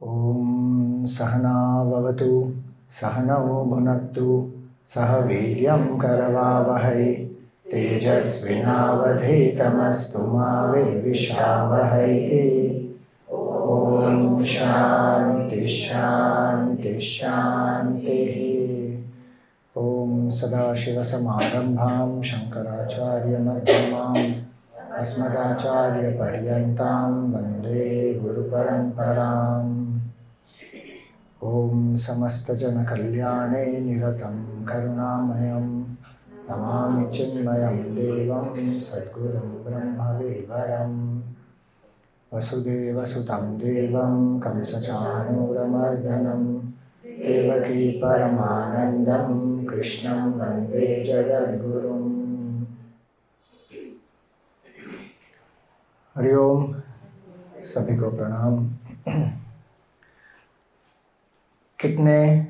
ओम सहना भवतु सहनौ भुनक्तु सह वीर्यं करवावहै तेजस्विनावधीतमस्तु मा विद्विषावहै। ओम शांति शांति शांतिः। ओम सदाशिवसमारम्भां शङ्कराचार्यमध्यमाम् अस्मदाचार्यपर्यन्तां वन्दे गुरुपरम्पराम्। ओम समस्तजनकल्याणे निरतं करुणामयं नमामि चिन्मयं देवं सद्गुरुं ब्रह्मविद्वरम्। वसुदेवसुतं देवं कंसचाणूरमर्दनं देवकी परमानन्दं कृष्णं वन्दे जगद्गुरुम्। हरि ओम, सभी को प्रणाम। कितने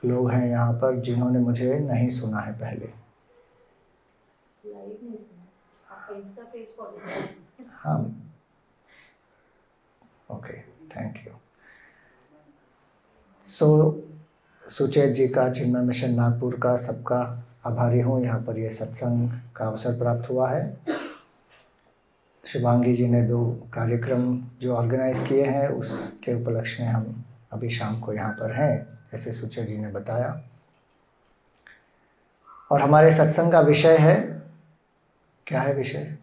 लोग हैं यहाँ पर जिन्होंने मुझे नहीं सुना है पहले? लाइव नहीं सुना, आपका इंस्टा पेज फॉलो करें। हाँ, ओके, थैंक यू। सुचेत जी का, चिन्मय मिशन नागपुर का, सबका आभारी हूँ। यहाँ पर ये सत्संग का अवसर प्राप्त हुआ है। शिवांगी जी ने 2 कार्यक्रम जो ऑर्गेनाइज किए हैं उसके उपलक्ष्य में हम अभी शाम को यहाँ पर हैं, जैसे सुचेत जी ने बताया। और हमारे सत्संग का विषय है, क्या है विषय?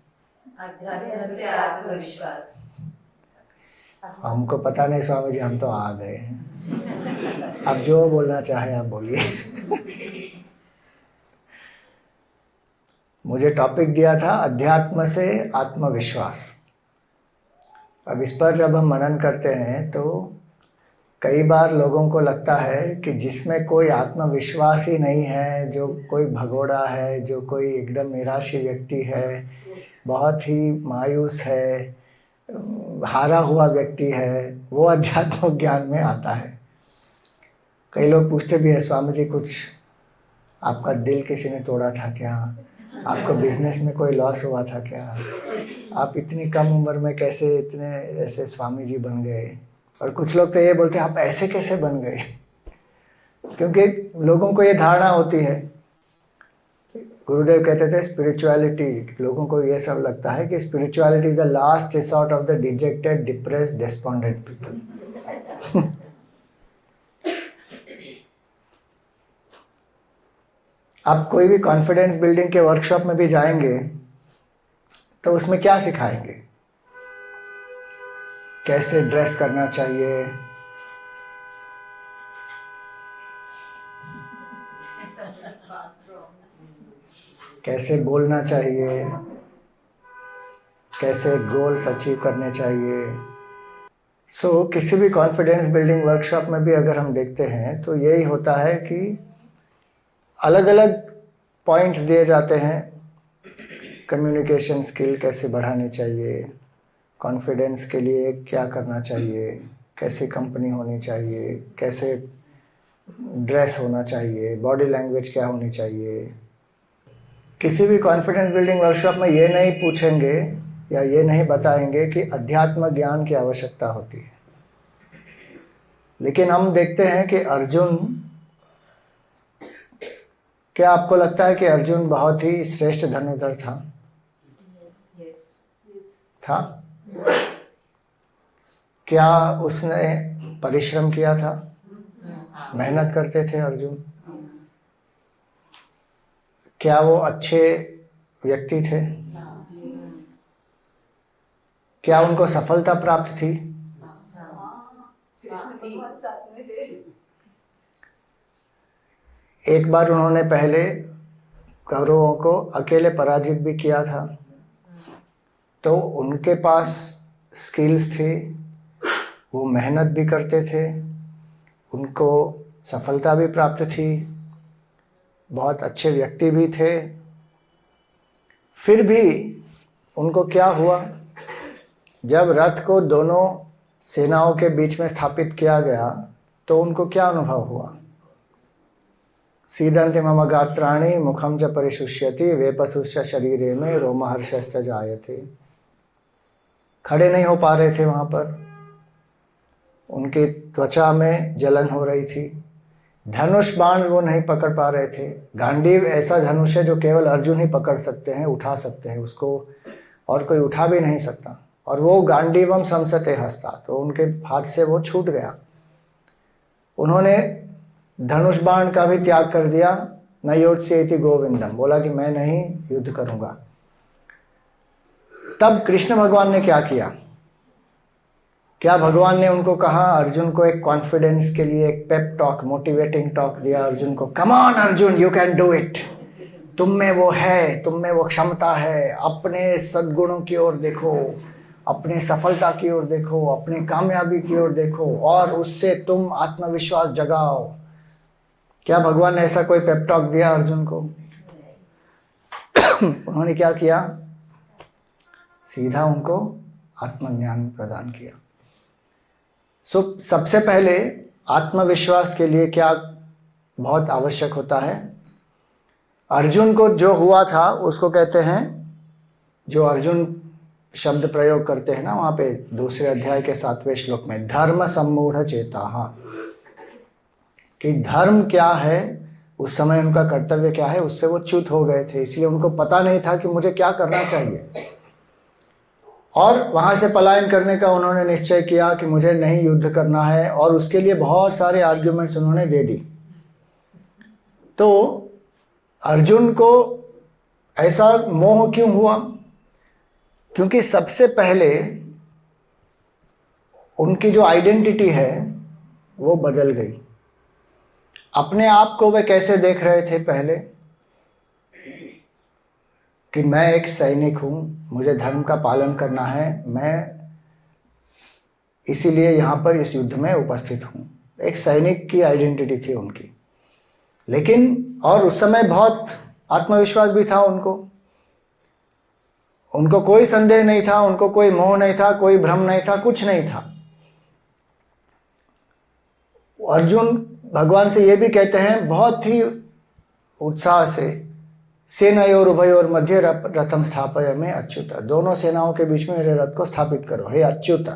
अध्यात्म से आत्मविश्वास। हमको पता नहीं स्वामी जी, हम तो आ गए हैं। अब जो बोलना चाहे आप बोलिए। मुझे टॉपिक दिया था अध्यात्म से आत्मविश्वास। अब इस पर जब हम मनन करते हैं तो कई बार लोगों को लगता है कि जिसमें कोई आत्मविश्वास ही नहीं है, जो कोई भगोड़ा है, जो कोई एकदम निराशी व्यक्ति है, बहुत ही मायूस है, हारा हुआ व्यक्ति है, वो अध्यात्म ज्ञान में आता है। कई लोग पूछते भी है, स्वामी जी कुछ आपका दिल किसी ने तोड़ा था क्या? आपको बिजनेस में कोई लॉस हुआ था क्या? आप इतनी कम उम्र में कैसे इतने ऐसे स्वामी जी बन गए? और कुछ लोग तो ये बोलते हैं आप ऐसे कैसे बन गए? क्योंकि लोगों को ये धारणा होती है, गुरुदेव कहते थे स्पिरिचुअलिटी, लोगों को ये सब लगता है कि spirituality is the last resort of the dejected, depressed, despondent people. आप कोई भी कॉन्फिडेंस बिल्डिंग के वर्कशॉप में भी जाएंगे तो उसमें क्या सिखाएंगे? कैसे ड्रेस करना चाहिए, कैसे बोलना चाहिए, कैसे गोल्स अचीव करने चाहिए। किसी भी कॉन्फिडेंस बिल्डिंग वर्कशॉप में भी अगर हम देखते हैं तो यही होता है कि अलग अलग पॉइंट्स दिए जाते हैं। कम्युनिकेशन स्किल कैसे बढ़ानी चाहिए, कॉन्फिडेंस के लिए क्या करना चाहिए, कैसे कंपनी होनी चाहिए, कैसे ड्रेस होना चाहिए, बॉडी लैंग्वेज क्या होनी चाहिए। किसी भी कॉन्फिडेंस बिल्डिंग वर्कशॉप में ये नहीं पूछेंगे या ये नहीं बताएंगे कि अध्यात्म ज्ञान की आवश्यकता होती है। लेकिन हम देखते हैं कि अर्जुन, क्या आपको लगता है कि अर्जुन बहुत ही श्रेष्ठ धनुर्धर था? था? क्या उसने परिश्रम किया था? मेहनत करते थे अर्जुन? क्या वो अच्छे व्यक्ति थे? क्या उनको सफलता प्राप्त थी? एक बार उन्होंने पहले कौरवों को अकेले पराजित भी किया था, तो उनके पास स्किल्स थे, वो मेहनत भी करते थे, उनको सफलता भी प्राप्त थी, बहुत अच्छे व्यक्ति भी थे। फिर भी उनको क्या हुआ? जब रथ को दोनों सेनाओं के बीच में स्थापित किया गया तो उनको क्या अनुभव हुआ? सीदंति मम गात्राणि मुखम च परिशुष्यति वेपथुश्च शरीरे में रोमहर्षश्च जायते। खड़े नहीं हो पा रहे थे वहां पर, उनकी त्वचा में जलन हो रही थी, धनुष बाण वो नहीं पकड़ पा रहे थे। गांडीव ऐसा धनुष है जो केवल अर्जुन ही पकड़ सकते हैं, उठा सकते हैं उसको, और कोई उठा भी नहीं सकता। और वो गांडीवम संसते हस्ता, तो उनके हाथ से वो छूट गया। उन्होंने धनुष बाण का भी त्याग कर दिया। न योत्स्येति गोविंदम, बोला कि मैं नहीं युद्ध करूंगा। तब कृष्ण भगवान ने क्या किया? क्या भगवान ने उनको कहा, अर्जुन को एक कॉन्फिडेंस के लिए एक पेप टॉक, मोटिवेटिंग टॉक दिया अर्जुन को, come on Arjun, you can do it, तुम में वो है, तुम में वो क्षमता है, अपने सद्गुणों की ओर देखो, अपनी सफलता की ओर देखो, अपनी कामयाबी की ओर देखो, और उससे तुम आत्मविश्वास जगाओ। क्या भगवान ने ऐसा कोई पेप टॉक दिया अर्जुन को? उन्होंने क्या किया? सीधा उनको आत्मज्ञान प्रदान किया। सबसे पहले आत्मविश्वास के लिए क्या बहुत आवश्यक होता है? अर्जुन को जो हुआ था उसको कहते हैं, जो अर्जुन शब्द प्रयोग करते हैं ना वहां पे दूसरे अध्याय के 7वें श्लोक में, धर्म सम्मूढ़ चेताः, कि धर्म क्या है, उस समय उनका कर्तव्य क्या है, उससे वो च्युत हो गए थे। इसलिए उनको पता नहीं था कि मुझे क्या करना चाहिए, और वहां से पलायन करने का उन्होंने निश्चय किया कि मुझे नहीं युद्ध करना है, और उसके लिए बहुत सारे आर्ग्यूमेंट्स उन्होंने दे दी। तो अर्जुन को ऐसा मोह क्यों हुआ? क्योंकि सबसे पहले उनकी जो आइडेंटिटी है वो बदल गई। अपने आप को वे कैसे देख रहे थे पहले? कि मैं एक सैनिक हूं, मुझे धर्म का पालन करना है, मैं इसीलिए यहां पर इस युद्ध में उपस्थित हूं। एक सैनिक की आइडेंटिटी थी उनकी। लेकिन और उस समय बहुत आत्मविश्वास भी था उनको कोई संदेह नहीं था, उनको कोई मोह नहीं था, कोई भ्रम नहीं था, कुछ नहीं था। अर्जुन भगवान से ये भी कहते हैं बहुत ही उत्साह से, सेनयोर उभयोर मध्य रथम स्थापय में अच्युत, दोनों सेनाओं के बीच में मेरे रथ को स्थापित करो हे अच्युत।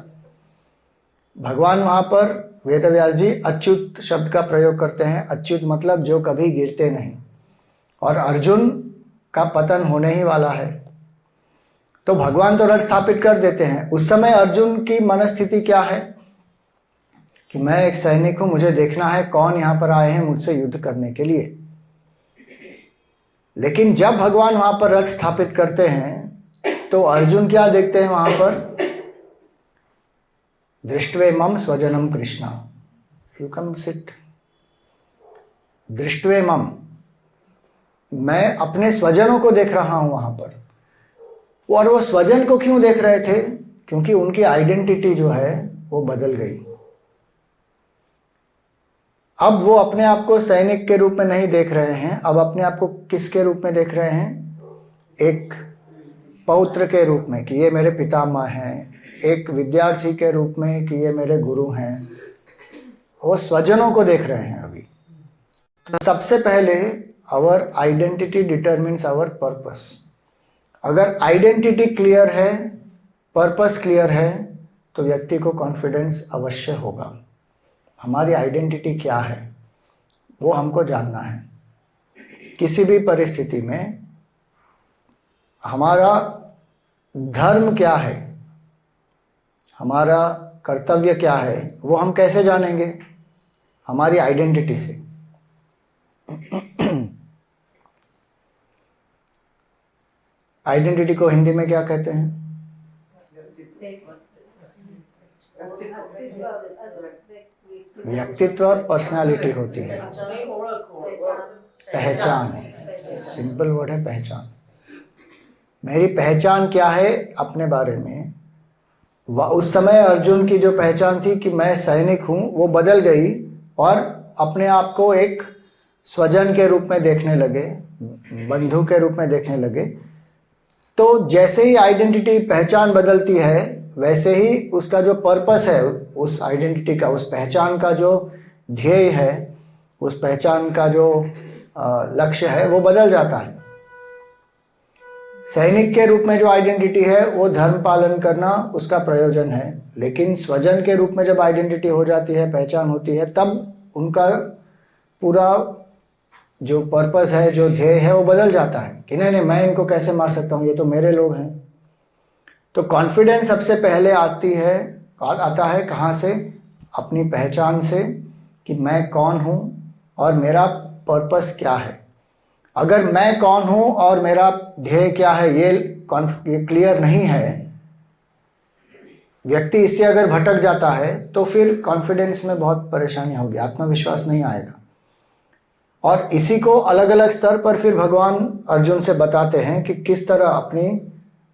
भगवान वहां पर वेदव्यास जी अच्युत शब्द का प्रयोग करते हैं। अच्युत मतलब जो कभी गिरते नहीं, और अर्जुन का पतन होने ही वाला है। तो भगवान तो रथ स्थापित कर देते हैं। उस समय अर्जुन की मनस्थिति क्या है कि मैं एक सैनिक हूं, मुझे देखना है कौन यहां पर आए हैं मुझसे युद्ध करने के लिए। लेकिन जब भगवान वहां पर रथ स्थापित करते हैं तो अर्जुन क्या देखते हैं वहां पर? दृष्ट्वे मम स्वजनम कृष्णा, यू कम सिट। दृष्ट्वे मम, मैं अपने स्वजनों को देख रहा हूं वहां पर। और वो स्वजन को क्यों देख रहे थे? क्योंकि उनकी आइडेंटिटी जो है वो बदल गई। अब वो अपने आप को सैनिक के रूप में नहीं देख रहे हैं, अब अपने आप को किसके रूप में देख रहे हैं? एक पौत्र के रूप में कि ये मेरे पितामह हैं, एक विद्यार्थी के रूप में कि ये मेरे गुरु हैं। वो स्वजनों को देख रहे हैं अभी। तो सबसे पहले our identity determines our purpose. अगर आइडेंटिटी क्लियर है, पर्पस क्लियर है, तो व्यक्ति को कॉन्फिडेंस अवश्य होगा। हमारी आइडेंटिटी क्या है वो हमको जानना है। किसी भी परिस्थिति में हमारा धर्म क्या है, हमारा कर्तव्य क्या है, वो हम कैसे जानेंगे? हमारी आइडेंटिटी से। आइडेंटिटी को हिंदी में क्या कहते हैं? व्यक्तित्व, पर्सनालिटी होती है, पहचान। सिंपल वर्ड है पहचान। मेरी पहचान क्या है अपने बारे में? उस समय अर्जुन की जो पहचान थी कि मैं सैनिक हूं, वो बदल गई और अपने आप को एक स्वजन के रूप में देखने लगे, बंधु के रूप में देखने लगे। तो जैसे ही आइडेंटिटी, पहचान बदलती है, वैसे ही उसका जो पर्पस है, उस आइडेंटिटी का, उस पहचान का जो ध्येय है, उस पहचान का जो लक्ष्य है, वो बदल जाता है। सैनिक के रूप में जो आइडेंटिटी है वो धर्म पालन करना उसका प्रयोजन है, लेकिन स्वजन के रूप में जब आइडेंटिटी हो जाती है, पहचान होती है, तब उनका पूरा जो पर्पस है, जो ध्येय है, वो बदल जाता है कि नहीं नहीं, मैं इनको कैसे मार सकता हूँ, ये तो मेरे लोग हैं। तो कॉन्फिडेंस सबसे पहले आता है कहाँ से? अपनी पहचान से, कि मैं कौन हूँ और मेरा पर्पस क्या है। अगर मैं कौन हूँ और मेरा ध्येय क्या है ये क्लियर नहीं है, व्यक्ति इससे अगर भटक जाता है तो फिर कॉन्फिडेंस में बहुत परेशानी होगी, आत्मविश्वास नहीं आएगा। और इसी को अलग अलग स्तर पर फिर भगवान अर्जुन से बताते हैं कि किस तरह अपनी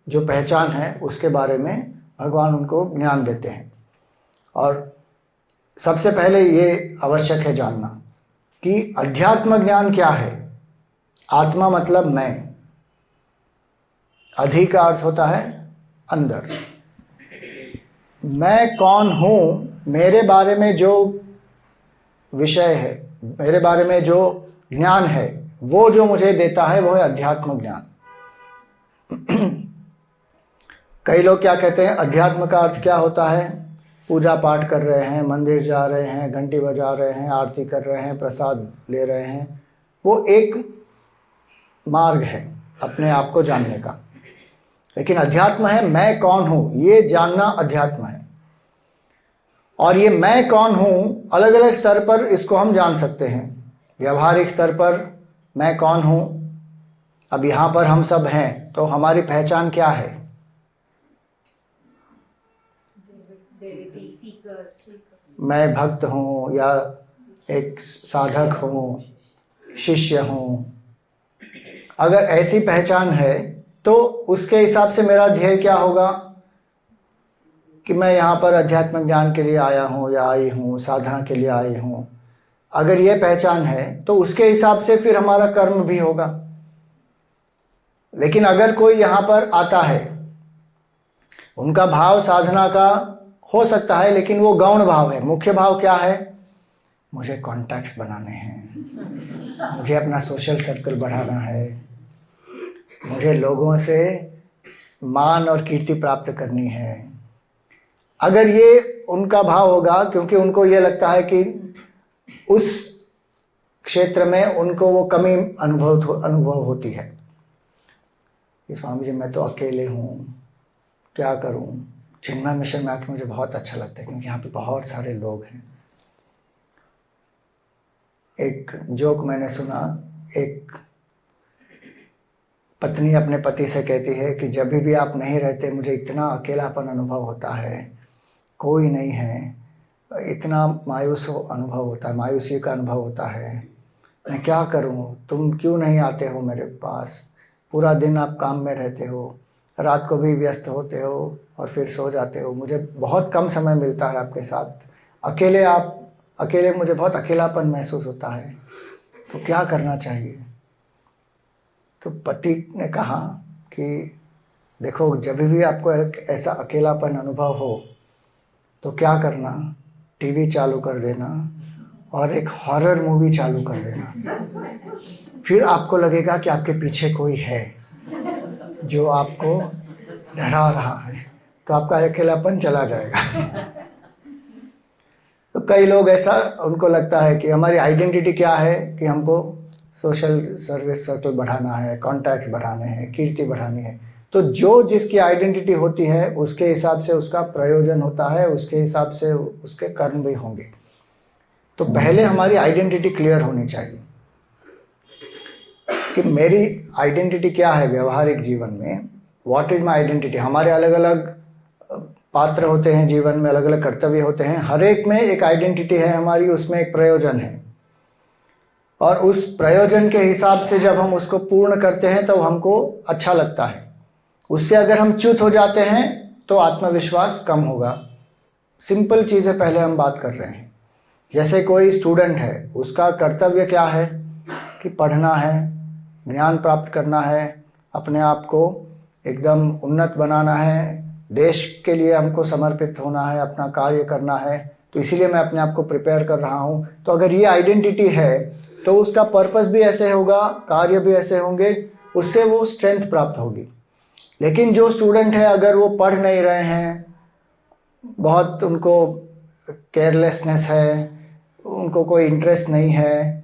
जो पहचान है उसके बारे में भगवान उनको ज्ञान देते हैं। और सबसे पहले ये आवश्यक है जानना कि अध्यात्म ज्ञान क्या है। आत्मा मतलब मैं, अधि का अर्थ होता है अंदर। मैं कौन हूँ, मेरे बारे में जो विषय है, मेरे बारे में जो ज्ञान है, वो जो मुझे देता है वो है अध्यात्म ज्ञान। कई लोग क्या कहते हैं, अध्यात्म का अर्थ क्या होता है? पूजा पाठ कर रहे हैं, मंदिर जा रहे हैं, घंटी बजा रहे हैं, आरती कर रहे हैं, प्रसाद ले रहे हैं। वो एक मार्ग है अपने आप को जानने का, लेकिन अध्यात्म है मैं कौन हूँ, ये जानना अध्यात्म है। और ये मैं कौन हूँ अलग अलग स्तर पर इसको हम जान सकते हैं। व्यवहारिक स्तर पर मैं कौन हूँ, अब यहाँ पर हम सब हैं तो हमारी पहचान क्या है? मैं भक्त हूँ या एक साधक हूँ, शिष्य हूँ। अगर ऐसी पहचान है तो उसके हिसाब से मेरा ध्येय क्या होगा कि मैं यहाँ पर अध्यात्म ज्ञान के लिए आया हूँ या आई हूँ, साधना के लिए आई हूँ। अगर ये पहचान है तो उसके हिसाब से फिर हमारा कर्म भी होगा। लेकिन अगर कोई यहाँ पर आता है, उनका भाव साधना का हो सकता है लेकिन वो गौण भाव है, मुख्य भाव क्या है? मुझे कॉन्टैक्ट्स बनाने हैं, मुझे अपना सोशल सर्कल बढ़ाना है, मुझे लोगों से मान और कीर्ति प्राप्त करनी है। अगर ये उनका भाव होगा, क्योंकि उनको ये लगता है कि उस क्षेत्र में उनको वो कमी अनुभव होती है कि स्वामी जी मैं तो अकेले हूँ, क्या करूँ। चिन्मय मिशन में आके मुझे बहुत अच्छा लगता है क्योंकि यहाँ पे बहुत सारे लोग हैं। एक जोक मैंने सुना, एक पत्नी अपने पति से कहती है कि जब भी आप नहीं रहते मुझे इतना अकेलापन अनुभव होता है, कोई नहीं है, इतना मायूस अनुभव होता है, मायूसी का अनुभव होता है, मैं क्या करूं, तुम क्यों नहीं आते हो मेरे पास, पूरा दिन आप काम में रहते हो, रात को भी व्यस्त होते हो और फिर सो जाते हो, मुझे बहुत कम समय मिलता है आपके साथ, अकेले मुझे बहुत अकेलापन महसूस होता है, तो क्या करना चाहिए। तो पति ने कहा कि देखो जब भी आपको ऐसा अकेलापन अनुभव हो तो क्या करना, टीवी चालू कर देना और एक हॉरर मूवी चालू कर देना, फिर आपको लगेगा कि आपके पीछे कोई है जो आपको डरा रहा है, तो आपका अकेलापन चला जाएगा। तो कई लोग ऐसा, उनको लगता है कि हमारी आइडेंटिटी क्या है कि हमको सोशल सर्विस सर्कल बढ़ाना है, कॉन्टैक्ट्स बढ़ाने हैं, कीर्ति बढ़ानी है। तो जो जिसकी आइडेंटिटी होती है उसके हिसाब से उसका प्रयोजन होता है, उसके हिसाब से उसके कर्म भी होंगे। तो पहले हमारी आइडेंटिटी क्लियर होनी चाहिए कि मेरी आइडेंटिटी क्या है व्यवहारिक जीवन में, व्हाट इज माई आइडेंटिटी। हमारे अलग अलग पात्र होते हैं जीवन में, अलग अलग कर्तव्य होते हैं, हर एक में एक आइडेंटिटी है हमारी, उसमें एक प्रयोजन है, और उस प्रयोजन के हिसाब से जब हम उसको पूर्ण करते हैं तो हमको अच्छा लगता है। उससे अगर हम च्युत हो जाते हैं तो आत्मविश्वास कम होगा। सिंपल चीज़ें पहले हम बात कर रहे हैं। जैसे कोई स्टूडेंट है, उसका कर्तव्य क्या है कि पढ़ना है, ज्ञान प्राप्त करना है, अपने आप को एकदम उन्नत बनाना है, देश के लिए हमको समर्पित होना है, अपना कार्य करना है, तो इसीलिए मैं अपने आप को प्रिपेयर कर रहा हूँ। तो अगर ये आइडेंटिटी है तो उसका पर्पस भी ऐसे होगा, कार्य भी ऐसे होंगे, उससे वो स्ट्रेंथ प्राप्त होगी। लेकिन जो स्टूडेंट है अगर वो पढ़ नहीं रहे हैं, बहुत उनको केयरलेसनेस है, उनको कोई इंटरेस्ट नहीं है,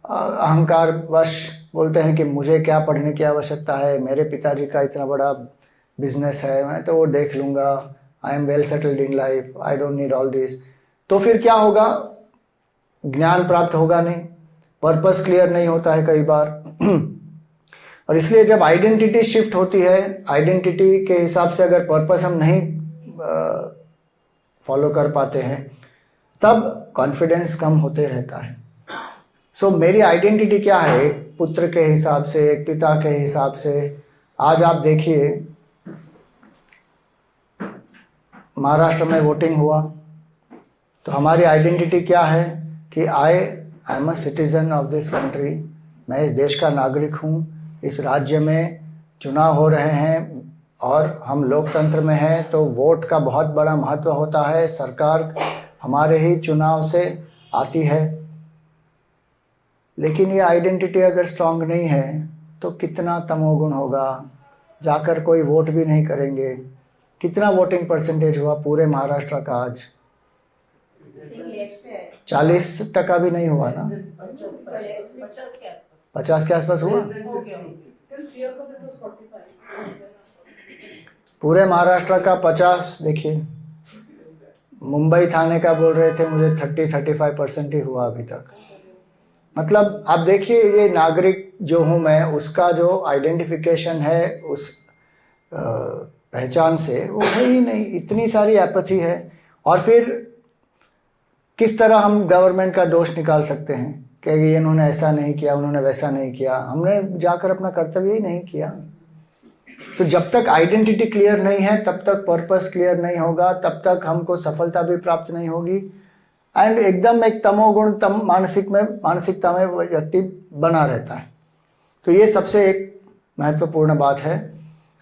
अहंकार वश बोलते हैं कि मुझे क्या पढ़ने की आवश्यकता है, मेरे पिताजी का इतना बड़ा बिजनेस है, मैं तो वो देख लूँगा, I am well settled in life, I don't need all this, तो फिर क्या होगा? ज्ञान प्राप्त होगा नहीं, पर्पस क्लियर नहीं होता है कई बार। और इसलिए जब आइडेंटिटी शिफ्ट होती है, आइडेंटिटी के हिसाब से अगर पर्पस हम नहीं फॉलो कर पाते हैं, तब कॉन्फिडेंस कम होते रहता है। सो मेरी आइडेंटिटी क्या है? एक पुत्र के हिसाब से, एक पिता के हिसाब से। आज आप देखिए महाराष्ट्र में वोटिंग हुआ, तो हमारी आइडेंटिटी क्या है कि I am a citizen of this country, मैं इस देश का नागरिक हूँ, इस राज्य में चुनाव हो रहे हैं और हम लोकतंत्र में हैं, तो वोट का बहुत बड़ा महत्व होता है, सरकार हमारे ही चुनाव से आती है। लेकिन ये आइडेंटिटी अगर स्ट्रांग नहीं है तो कितना तमोगुण होगा, जाकर कोई वोट भी नहीं करेंगे। कितना वोटिंग परसेंटेज हुआ पूरे महाराष्ट्र का आज? 40% भी नहीं हुआ ना, 50 के आसपास हुआ। पूरे महाराष्ट्र का 50। देखिए मुंबई थाने का बोल रहे थे मुझे 30-35% ही हुआ अभी तक। मतलब आप देखिए ये नागरिक जो हूँ मैं, उसका जो आइडेंटिफिकेशन है उस पहचान से, वो है ही नहीं। इतनी सारी एपैथी है। और फिर किस तरह हम गवर्नमेंट का दोष निकाल सकते हैं कि ये इन्होंने ऐसा नहीं किया, उन्होंने वैसा नहीं किया, हमने जाकर अपना कर्तव्य ही नहीं किया। तो जब तक आइडेंटिटी क्लियर नहीं है, तब तक पर्पस क्लियर नहीं होगा, तब तक हमको सफलता भी प्राप्त नहीं होगी। एंड एकदम एक तमोगुण मानसिकता में व्यक्ति बना रहता है। तो ये सबसे एक महत्वपूर्ण बात है।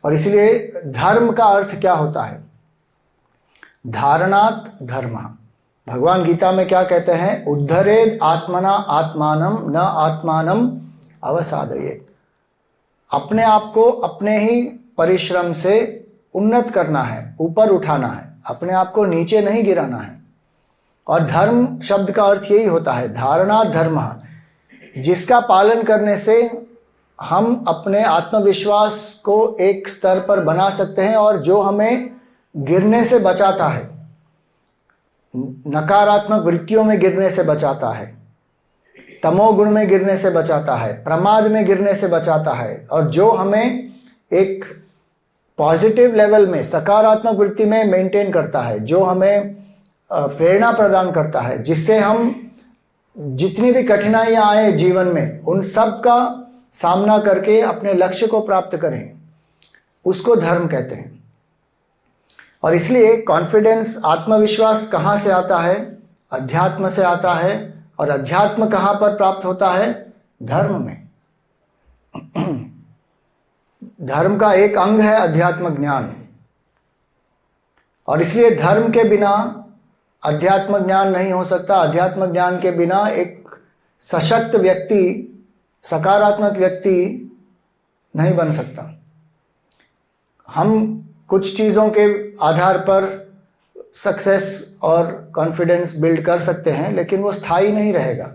और इसलिए धर्म का अर्थ क्या होता है? धारणात धर्म। भगवान गीता में क्या कहते हैं? उद्धरेद आत्मना आत्मानम न आत्मानम अवसादयेत। अपने आप को अपने ही परिश्रम से उन्नत करना है, ऊपर उठाना है, अपने आप को नीचे नहीं गिराना है। और धर्म शब्द का अर्थ यही होता है, धारणा धर्म, जिसका पालन करने से हम अपने आत्मविश्वास को एक स्तर पर बना सकते हैं और जो हमें गिरने से बचाता है, नकारात्मक वृत्तियों में गिरने से बचाता है, तमोगुण में गिरने से बचाता है, प्रमाद में गिरने से बचाता है, और जो हमें एक पॉजिटिव लेवल में, सकारात्मक वृत्ति में मेंटेन करता है, जो हमें प्रेरणा प्रदान करता है, जिससे हम जितनी भी कठिनाइयां आए जीवन में उन सब का सामना करके अपने लक्ष्य को प्राप्त करें, उसको धर्म कहते हैं। और इसलिए कॉन्फिडेंस, आत्मविश्वास कहाँ से आता है? अध्यात्म से आता है। और अध्यात्म कहाँ पर प्राप्त होता है? धर्म में। धर्म का एक अंग है अध्यात्म ज्ञान। और इसलिए धर्म के बिना अध्यात्म ज्ञान नहीं हो सकता। अध्यात्म ज्ञान के बिना एक सशक्त व्यक्ति, सकारात्मक व्यक्ति नहीं बन सकता। हम कुछ चीज़ों के आधार पर सक्सेस और कॉन्फिडेंस बिल्ड कर सकते हैं, लेकिन वो स्थायी नहीं रहेगा।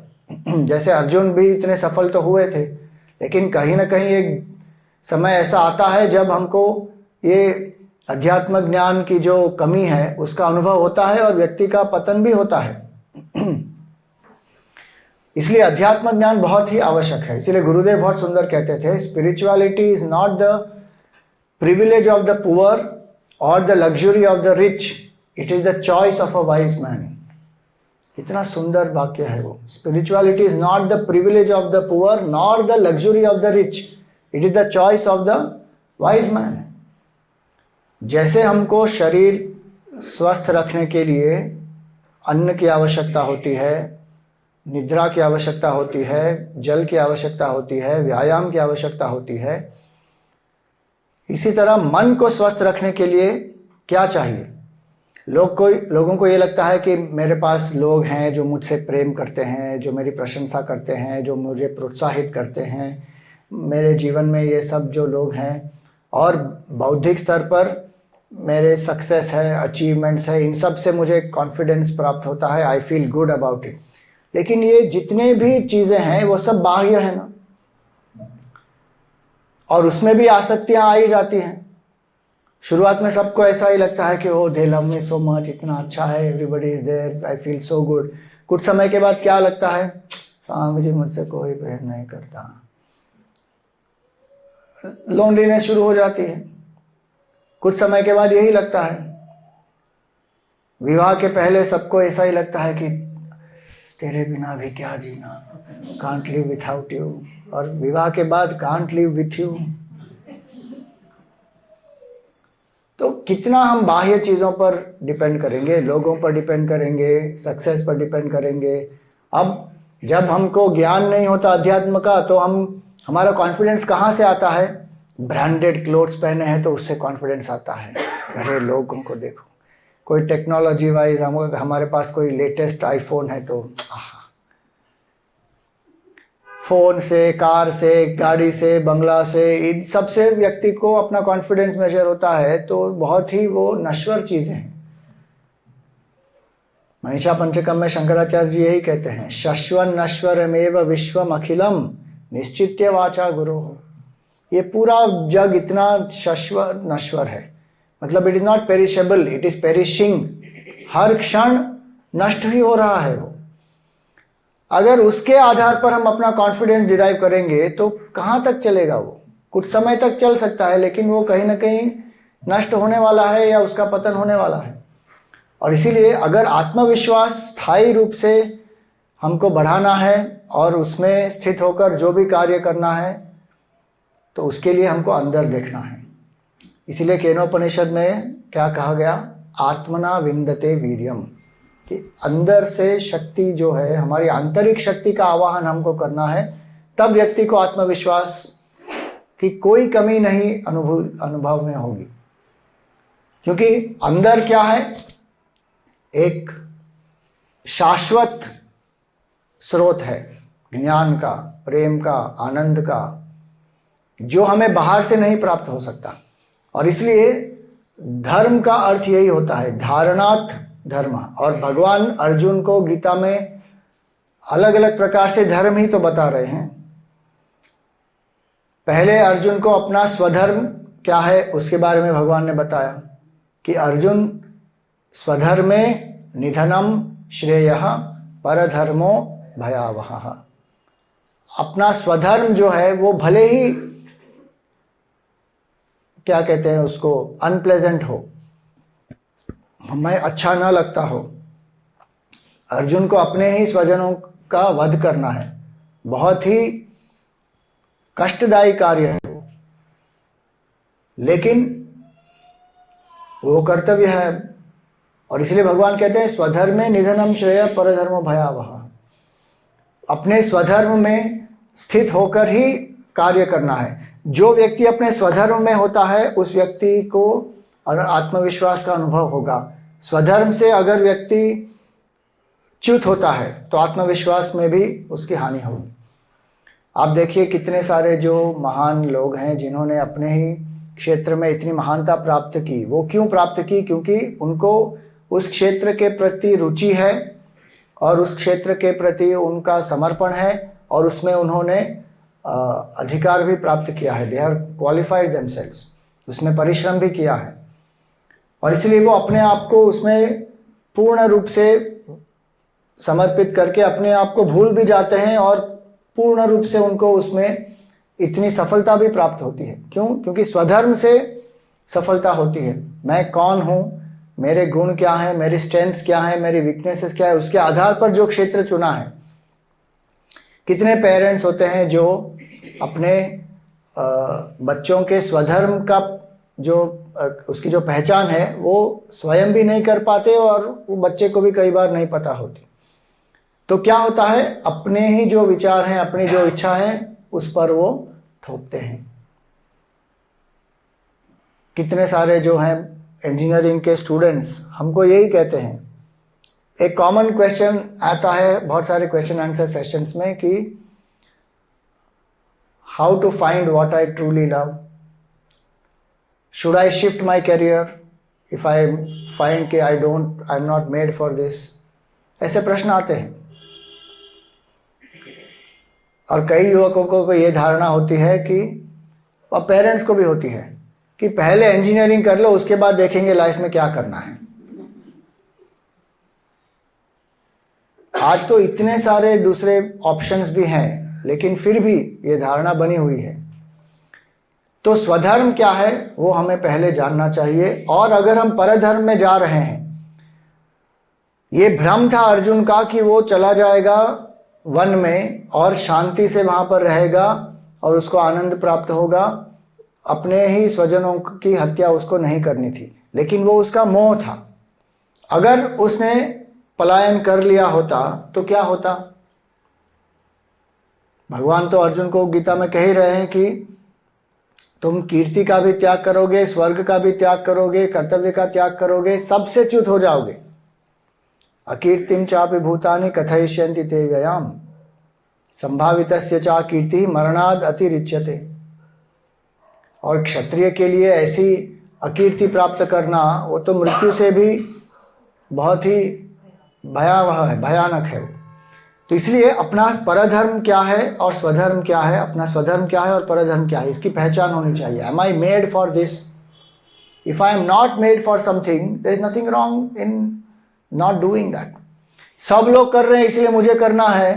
जैसे अर्जुन भी इतने सफल तो हुए थे, लेकिन कहीं ना कहीं एक समय ऐसा आता है जब हमको ये अध्यात्म ज्ञान की जो कमी है उसका अनुभव होता है और व्यक्ति का पतन भी होता है। इसलिए अध्यात्म ज्ञान बहुत ही आवश्यक है। इसलिए गुरुदेव बहुत सुंदर कहते थे, spirituality is not the privilege of the poor और the luxury of the rich, it is the choice of a wise man. इतना सुंदर वाक्य है वो। Spirituality is not the privilege of the poor nor the luxury of the rich, it is the choice of the wise man. जैसे हमको शरीर स्वस्थ रखने के लिए अन्न की आवश्यकता होती है, निद्रा की आवश्यकता होती है, जल की आवश्यकता होती है, व्यायाम की आवश्यकता होती है, इसी तरह मन को स्वस्थ रखने के लिए क्या चाहिए? लोगों को ये लगता है कि मेरे पास लोग हैं जो मुझसे प्रेम करते हैं, जो मेरी प्रशंसा करते हैं, जो मुझे प्रोत्साहित करते हैं, मेरे जीवन में ये सब जो लोग हैं और बौद्धिक स्तर पर मेरे सक्सेस है, अचीवमेंट्स है, इन सब से मुझे कॉन्फिडेंस प्राप्त होता है, I feel good about it. लेकिन ये जितने भी चीज़ें हैं वो सब बाह्य है ना, और उसमें भी आसक्तियाँ आ ही जाती हैं। शुरुआत में सबको ऐसा ही लगता है कि ओ दे लव मी सो मच, इतना अच्छा है, everybody is there, I feel so good. कुछ समय के बाद क्या लगता है, स्वामी जी मुझसे कोई प्रेम नहीं करता, लोनलीनेस शुरू हो जाती है। कुछ समय के बाद यही लगता है, विवाह के पहले सबको ऐसा ही लगता है कि तेरे बिना भी क्या जीना, कांट लिव विथआउट यू, और विवाह के बाद कांट लिव विथ यू। तो कितना हम बाह्य चीज़ों पर डिपेंड करेंगे, लोगों पर डिपेंड करेंगे, सक्सेस पर डिपेंड करेंगे। अब जब हमको ज्ञान नहीं होता अध्यात्म का, तो हमारा कॉन्फिडेंस कहाँ से आता है? ब्रांडेड क्लोथ्स पहने हैं तो उससे कॉन्फिडेंस आता है, अरे लोगों को देखो। कोई टेक्नोलॉजी वाइज हमारे पास कोई लेटेस्ट आईफोन है तो फोन से, कार से, गाड़ी से, बंगला से, इन सब से व्यक्ति को अपना कॉन्फिडेंस मेजर होता है। तो बहुत ही वो नश्वर चीजें हैं। मनीषा पंचकम में शंकराचार्य जी यही कहते हैं, शश्वन नश्वरमेव विश्वम अखिलम निश्चित्य वाचा गुरु। ये पूरा जग इतना शश्वर नश्वर है, मतलब it is not perishable, it is perishing. हर क्षण नष्ट ही हो रहा है वो। अगर उसके आधार पर हम अपना कॉन्फिडेंस डिराइव करेंगे तो कहाँ तक चलेगा वो? कुछ समय तक चल सकता है, लेकिन वो कहीं ना कहीं नष्ट होने वाला है या उसका पतन होने वाला है। और इसीलिए अगर आत्मविश्वास स्थायी रूप से हमको बढ़ाना है और उसमें स्थित होकर जो भी कार्य करना है, तो उसके लिए हमको अंदर देखना है। इसीलिए केनोपनिषद में क्या कहा गया, आत्मना विंदते वीर्यम, कि अंदर से शक्ति जो है, हमारी आंतरिक शक्ति का आवाहन हमको करना है, तब व्यक्ति को आत्मविश्वास की कोई कमी नहीं अनुभव में होगी। क्योंकि अंदर क्या है, एक शाश्वत स्रोत है ज्ञान का, प्रेम का, आनंद का, जो हमें बाहर से नहीं प्राप्त हो सकता। और इसलिए धर्म का अर्थ यही होता है, धारणात् धर्म। और भगवान अर्जुन को गीता में अलग अलग प्रकार से धर्म ही तो बता रहे हैं। पहले अर्जुन को अपना स्वधर्म क्या है उसके बारे में भगवान ने बताया कि अर्जुन स्वधर्मे निधनम श्रेयः परधर्मो भयावहः। अपना स्वधर्म जो है वो भले ही क्या कहते हैं उसको, अनप्लेजेंट हो, हमें अच्छा ना लगता हो। अर्जुन को अपने ही स्वजनों का वध करना है, बहुत ही कष्टदायी कार्य है, लेकिन वो कर्तव्य है। और इसलिए भगवान कहते हैं स्वधर्मे निधनम श्रेय परधर्मो भयावह। अपने स्वधर्म में स्थित होकर ही कार्य करना है। जो व्यक्ति अपने स्वधर्म में होता है उस व्यक्ति को आत्मविश्वास का अनुभव होगा। स्वधर्म से अगर व्यक्ति च्युत होता है तो आत्मविश्वास में भी उसकी हानि होगी। आप देखिए कितने सारे जो महान लोग हैं जिन्होंने अपने ही क्षेत्र में इतनी महानता प्राप्त की। वो क्यों प्राप्त की? क्योंकि उनको उस क्षेत्र के प्रति रुचि है और उस क्षेत्र के प्रति उनका समर्पण है और उसमें उन्होंने अधिकार भी प्राप्त किया है। दे आर क्वालिफाइड देमसेल्व्स, उसमें परिश्रम भी किया है। और इसलिए वो अपने आप को उसमें पूर्ण रूप से समर्पित करके अपने आप को भूल भी जाते हैं और पूर्ण रूप से उनको उसमें इतनी सफलता भी प्राप्त होती है। क्यों? क्योंकि स्वधर्म से सफलता होती है। मैं कौन हूँ, मेरे गुण क्या हैं, मेरी स्ट्रेंथ्स क्या हैं, मेरी वीकनेसेस क्या है, उसके आधार पर जो क्षेत्र चुना है। कितने पेरेंट्स होते हैं जो अपने बच्चों के स्वधर्म का जो उसकी जो पहचान है वो स्वयं भी नहीं कर पाते और वो बच्चे को भी कई बार नहीं पता होती। तो क्या होता है, अपने ही जो विचार हैं, अपनी जो इच्छा है उस पर वो थोपते हैं। कितने सारे जो हैं इंजीनियरिंग के स्टूडेंट्स हमको यही कहते हैं। एक कॉमन क्वेश्चन आता है बहुत सारे क्वेश्चन आंसर सेशंस में कि how to find what I truly love. Should I shift my career if I find कि I am not made for this, ऐसे प्रश्न आते हैं। और कई युवकों को ये धारणा होती है कि, और पेरेंट्स को भी होती है कि पहले इंजीनियरिंग कर लो, उसके बाद देखेंगे लाइफ में क्या करना है। आज तो इतने सारे दूसरे ऑप्शंस भी हैं, लेकिन फिर भी ये धारणा बनी हुई है। तो स्वधर्म क्या है वो हमें पहले जानना चाहिए। और अगर हम परधर्म में जा रहे हैं, ये भ्रम था अर्जुन का कि वो चला जाएगा वन में और शांति से वहां पर रहेगा और उसको आनंद प्राप्त होगा, अपने ही स्वजनों की हत्या उसको नहीं करनी थी, लेकिन वो उसका मोह था। अगर उसने पलायन कर लिया होता तो क्या होता? भगवान तो अर्जुन को गीता में कह ही रहे हैं कि तुम कीर्ति का भी त्याग करोगे, स्वर्ग का भी त्याग करोगे, कर्तव्य का त्याग करोगे, सबसे च्युत हो जाओगे। अकीर्तिम चापि भूतानि कथयिष्यन्ति ते व्ययाम संभावितस्य चा कीर्ति मरणाद अतिरिच्यते। और क्षत्रिय के लिए ऐसी अकीर्ति प्राप्त करना वो तो मृत्यु से भी बहुत ही भयावह है, भयानक है। तो इसलिए अपना परधर्म क्या है और स्वधर्म क्या है, अपना स्वधर्म क्या है और परधर्म क्या है, इसकी पहचान होनी चाहिए। Am I made for this? If I am not made for something, there is nothing wrong in not doing that. सब लोग कर रहे हैं इसलिए मुझे करना है,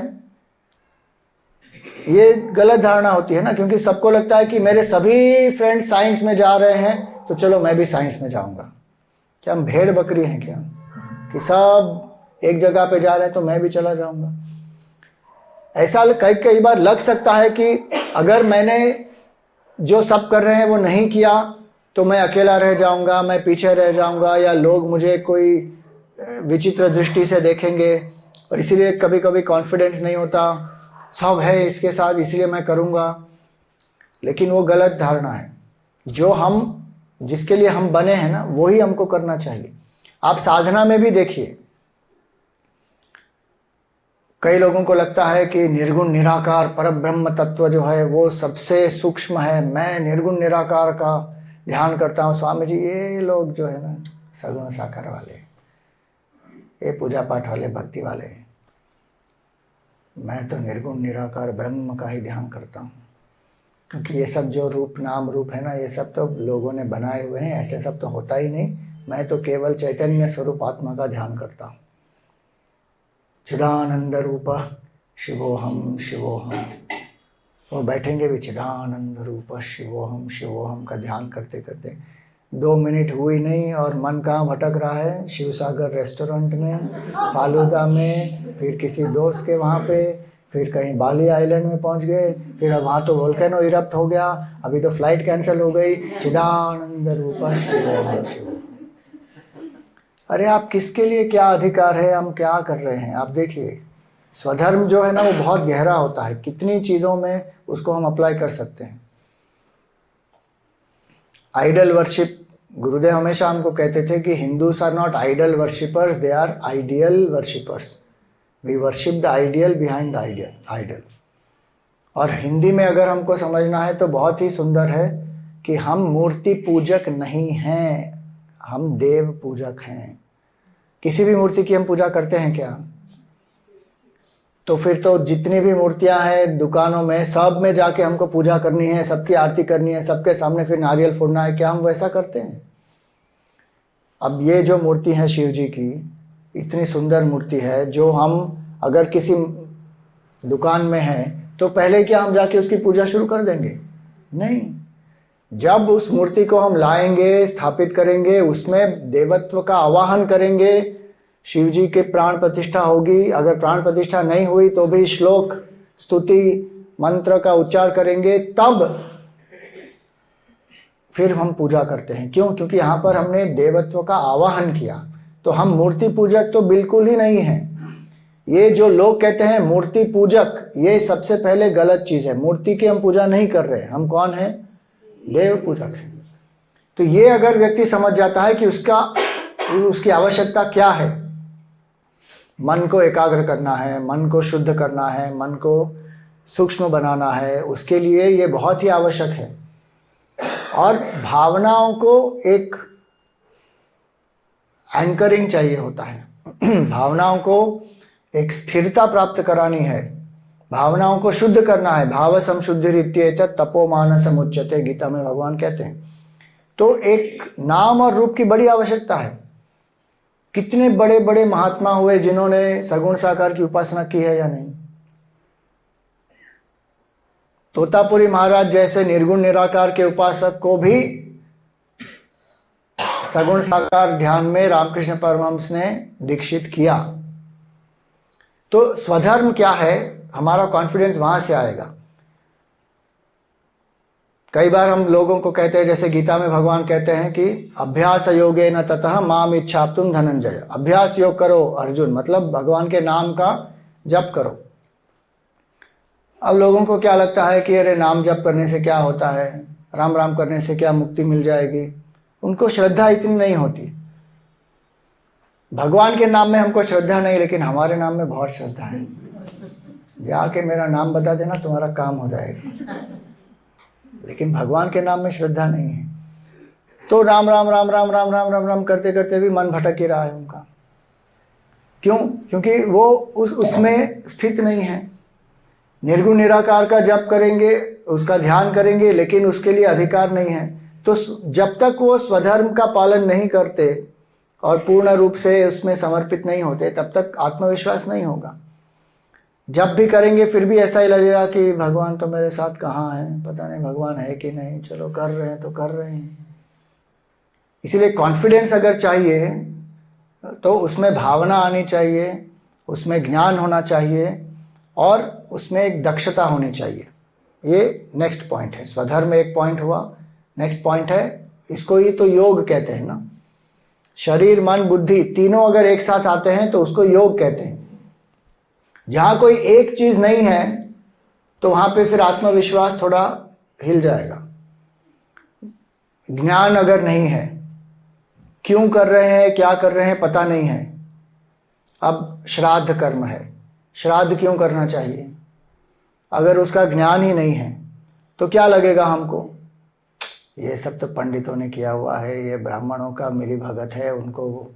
ये गलत धारणा होती है ना, क्योंकि सबको लगता है कि मेरे सभी फ्रेंड्स साइंस में जा रहे हैं तो चलो मैं भी साइंस में जाऊंगा। क्या हम भेड़ बकरी हैं क्या कि सब एक जगह पे जा रहे हैं तो मैं भी चला जाऊंगा? ऐसा कई बार लग सकता है कि अगर मैंने जो सब कर रहे हैं वो नहीं किया तो मैं अकेला रह जाऊंगा, मैं पीछे रह जाऊंगा, या लोग मुझे कोई विचित्र दृष्टि से देखेंगे, और इसीलिए कभी कभी कॉन्फिडेंस नहीं होता, सब है इसके साथ इसलिए मैं करूंगा। लेकिन वो गलत धारणा है। जो हम जिसके लिए हम बने हैं ना, वही हमको करना चाहिए। आप साधना में भी देखिए, कई लोगों को लगता है कि निर्गुण निराकार परब्रह्म तत्व जो है वो सबसे सूक्ष्म है, मैं निर्गुण निराकार का ध्यान करता हूँ। स्वामी जी, ये लोग जो है ना सगुण साकार वाले, ये पूजा पाठ वाले, भक्ति वाले, मैं तो निर्गुण निराकार ब्रह्म का ही ध्यान करता हूँ। क्योंकि ये सब जो रूप नाम रूप है ना, ये सब तो लोगों ने बनाए हुए हैं, ऐसे सब तो होता ही नहीं। मैं तो केवल चैतन्य स्वरूप आत्मा का ध्यान करता हूँ। चिदानंद रूप शिवोहम शिवोहम। वो बैठेंगे भी चिदानंद रूप शिवोहम शिवोहम का ध्यान करते करते 2 मिनट हुई नहीं और मन कहाँ भटक रहा है? शिवसागर रेस्टोरेंट में, फालूदा में, फिर किसी दोस्त के वहाँ पे, फिर कहीं बाली आइलैंड में पहुँच गए, फिर अब वहाँ तो वोल्केनो इरप्ट हो गया, अभी तो फ्लाइट कैंसिल हो गई। चिदानंद रूप शिवोहम शिवोहम। अरे आप किसके लिए क्या अधिकार है, हम क्या कर रहे हैं? आप देखिए, स्वधर्म जो है ना वो बहुत गहरा होता है, कितनी चीज़ों में उसको हम अप्लाई कर सकते हैं। आइडल वर्शिप, गुरुदेव हमेशा हमको कहते थे कि Hindus are not idol worshippers, they are ideal worshippers. We worship the ideal behind the idol. और हिंदी में अगर हमको समझना है तो बहुत ही सुंदर है कि हम मूर्ति पूजक नहीं हैं, हम देव पूजक हैं। किसी भी मूर्ति की हम पूजा करते हैं क्या? तो फिर तो जितनी भी मूर्तियां हैं दुकानों में, सब में जाके हमको पूजा करनी है, सबकी आरती करनी है, सबके सामने फिर नारियल फोड़ना है, क्या हम वैसा करते हैं? अब ये जो मूर्ति है शिव जी की, इतनी सुंदर मूर्ति है, जो हम अगर किसी दुकान में है तो पहले क्या हम जाके उसकी पूजा शुरू कर देंगे? नहीं। जब उस मूर्ति को हम लाएंगे, स्थापित करेंगे, उसमें देवत्व का आवाहन करेंगे, शिव जी के प्राण प्रतिष्ठा होगी, अगर प्राण प्रतिष्ठा नहीं हुई तो भी श्लोक स्तुति मंत्र का उच्चार करेंगे, तब फिर हम पूजा करते हैं। क्यों? क्योंकि यहाँ पर हमने देवत्व का आवाहन किया। तो हम मूर्ति पूजक तो बिल्कुल ही नहीं हैं। ये जो लोग कहते हैं मूर्ति पूजक, ये सबसे पहले गलत चीज है। मूर्ति की हम पूजा नहीं कर रहे, हम कौन है? देव पूजक है। तो ये अगर व्यक्ति समझ जाता है कि उसकी आवश्यकता क्या है, मन को एकाग्र करना है, मन को शुद्ध करना है, मन को सूक्ष्म बनाना है, उसके लिए ये बहुत ही आवश्यक है। और भावनाओं को एक एंकरिंग चाहिए होता है। भावनाओं को एक स्थिरता प्राप्त करानी है, भावनाओं को शुद्ध करना है। भाव संशुद्धि रित्येतत् तपो मानसम उच्यते, गीता में भगवान कहते हैं। तो एक नाम और रूप की बड़ी आवश्यकता है। कितने बड़े बड़े महात्मा हुए जिन्होंने सगुण साकार की उपासना की है या नहीं? तोतापुरी महाराज जैसे निर्गुण निराकार के उपासक को भी सगुण साकार ध्यान में रामकृष्ण परमहंस ने दीक्षित किया। तो स्वधर्म क्या है, हमारा कॉन्फिडेंस वहां से आएगा। कई बार हम लोगों को कहते हैं, जैसे गीता में भगवान कहते हैं कि अभ्यास योगेन ततः माम इच्छाप्तुम धनंजय। अभ्यास योग करो अर्जुन, मतलब भगवान के नाम का जप करो। अब लोगों को क्या लगता है कि अरे नाम जप करने से क्या होता है, राम राम करने से क्या मुक्ति मिल जाएगी। उनको श्रद्धा इतनी नहीं होती। भगवान के नाम में हमको श्रद्धा नहीं, लेकिन हमारे नाम में बहुत श्रद्धा है। जाके मेरा नाम बता देना, तुम्हारा काम हो जाएगा। लेकिन भगवान के नाम में श्रद्धा नहीं है। तो राम राम राम राम राम राम राम राम करते करते भी मन भटक ही रहा है उनका। क्यों? क्योंकि वो उसमें स्थित नहीं है। निर्गुण निराकार का जप करेंगे, उसका ध्यान करेंगे, लेकिन उसके लिए अधिकार नहीं है। तो जब तक वो स्वधर्म का पालन नहीं करते और पूर्ण रूप से उसमें समर्पित नहीं होते, तब तक आत्मविश्वास नहीं होगा। जब भी करेंगे फिर भी ऐसा ही लगेगा कि भगवान तो मेरे साथ कहाँ है, पता नहीं भगवान है कि नहीं, चलो कर रहे हैं तो कर रहे हैं। इसीलिए कॉन्फिडेंस अगर चाहिए तो उसमें भावना आनी चाहिए, उसमें ज्ञान होना चाहिए और उसमें एक दक्षता होनी चाहिए। ये नेक्स्ट पॉइंट है। स्वधर्म एक पॉइंट हुआ। नेक्स्ट पॉइंट है, इसको ही तो योग कहते हैं ना। शरीर मन बुद्धि तीनों अगर एक साथ आते हैं तो उसको योग कहते हैं। जहां कोई एक चीज नहीं है तो वहां पे फिर आत्मविश्वास थोड़ा हिल जाएगा। ज्ञान अगर नहीं है, क्यों कर रहे हैं क्या कर रहे हैं पता नहीं है। अब श्राद्ध कर्म है, श्राद्ध क्यों करना चाहिए, अगर उसका ज्ञान ही नहीं है तो क्या लगेगा हमको, ये सब तो पंडितों ने किया हुआ है, ये ब्राह्मणों का मिली भगत है, उनको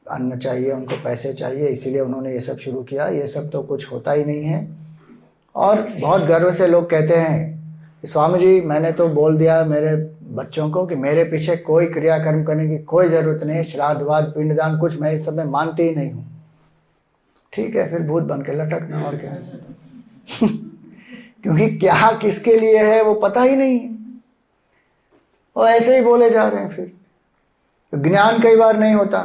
अन्न चाहिए, उनको पैसे चाहिए, इसीलिए उन्होंने ये सब शुरू किया, ये सब तो कुछ होता ही नहीं है। और बहुत गर्व से लोग कहते हैं स्वामी जी मैंने तो बोल दिया मेरे बच्चों को कि मेरे पीछे कोई क्रियाकर्म करने की कोई ज़रूरत नहीं, श्राद्ध वाद पिंडदान कुछ मैं इस सब में मानती ही नहीं हूँ। ठीक है, फिर भूत बन के लटकना और क्या। क्योंकि क्या किसके लिए है वो पता ही नहीं है, और ऐसे ही बोले जा रहे हैं। फिर ज्ञान कई बार नहीं होता,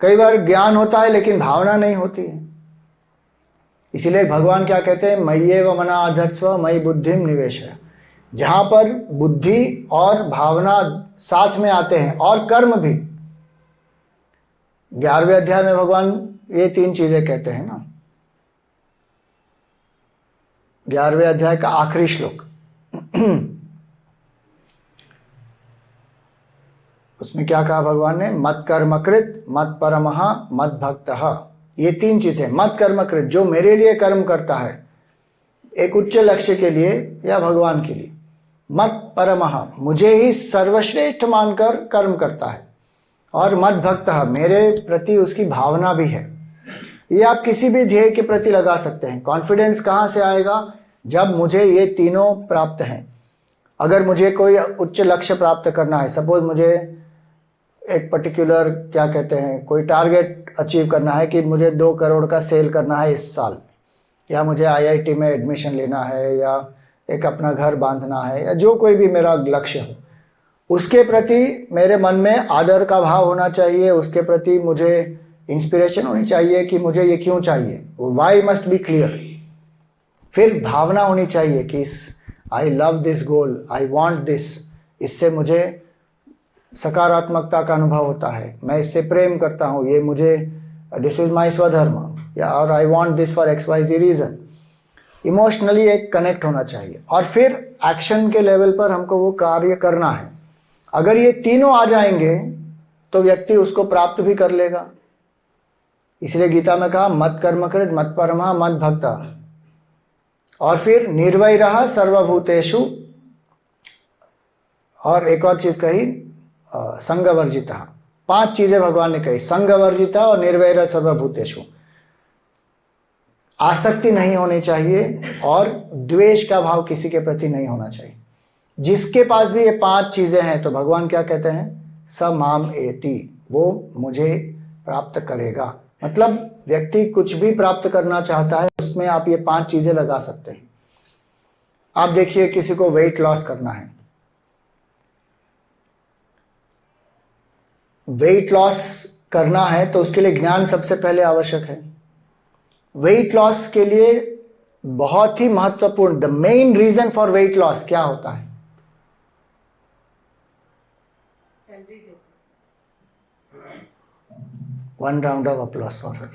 कई बार ज्ञान होता है लेकिन भावना नहीं होती है। इसीलिए भगवान क्या कहते हैं, मय्येव मना आधत्स्व मयि बुद्धिम निवेशय। जहां पर बुद्धि और भावना साथ में आते हैं और कर्म भी। 11वें अध्याय में भगवान ये 3 चीजें कहते हैं ना। 11वें अध्याय का आखिरी श्लोक उसमें क्या कहा भगवान ने, मत कर्मकृत मत परमः मत भक्तः। ये 3 चीजें, मत कर्मकृत जो मेरे लिए कर्म करता है एक उच्च लक्ष्य के लिए या भगवान के लिए, मत परमः मुझे ही सर्वश्रेष्ठ मानकर कर्म करता है, और मत भक्तः मेरे प्रति उसकी भावना भी है। ये आप किसी भी ध्येय के प्रति लगा सकते हैं। कॉन्फिडेंस कहाँ से आएगा, जब मुझे ये तीनों प्राप्त हैं। अगर मुझे कोई उच्च लक्ष्य प्राप्त करना है, सपोज मुझे एक पर्टिकुलर क्या कहते हैं कोई टारगेट अचीव करना है कि मुझे 2 करोड़ का सेल करना है इस साल, या मुझे IIT में एडमिशन लेना है, या एक अपना घर बांधना है, या जो कोई भी मेरा लक्ष्य हो, उसके प्रति मेरे मन में आदर का भाव होना चाहिए। उसके प्रति मुझे इंस्पिरेशन होनी चाहिए कि मुझे ये क्यों चाहिए, वाई मस्ट बी क्लियर। फिर भावना होनी चाहिए कि I love this goal, I want this, इससे मुझे सकारात्मकता का अनुभव होता है, मैं इससे प्रेम करता हूँ, ये मुझे दिस इज माई स्वधर्म, या और I want this for XYZ reason. Emotionally एक कनेक्ट होना चाहिए, और फिर एक्शन के लेवल पर हमको वो कार्य करना है। अगर ये तीनों आ जाएंगे तो व्यक्ति उसको प्राप्त भी कर लेगा। इसलिए गीता में कहा मत कर्मकृत मत परमः मत भक्ता, और फिर निर्वैरः सर्वभूतेषु और एक और चीज कही, संगवर्जिता। 5 चीजें भगवान ने कही, संगवर्जिता और निर्वैर सर्वभूतेषु। आसक्ति नहीं होनी चाहिए और द्वेष का भाव किसी के प्रति नहीं होना चाहिए। जिसके पास भी ये 5 चीजें हैं तो भगवान क्या कहते हैं, स माम एति, वो मुझे प्राप्त करेगा। मतलब व्यक्ति कुछ भी प्राप्त करना चाहता है उसमें आप ये 5 चीजें लगा सकते हैं। आप देखिए किसी को वेट लॉस करना है, वेट लॉस करना है तो उसके लिए ज्ञान सबसे पहले आवश्यक है। वेट लॉस के लिए बहुत ही महत्वपूर्ण, the main reason for weight loss क्या होता है? One round of applause for her.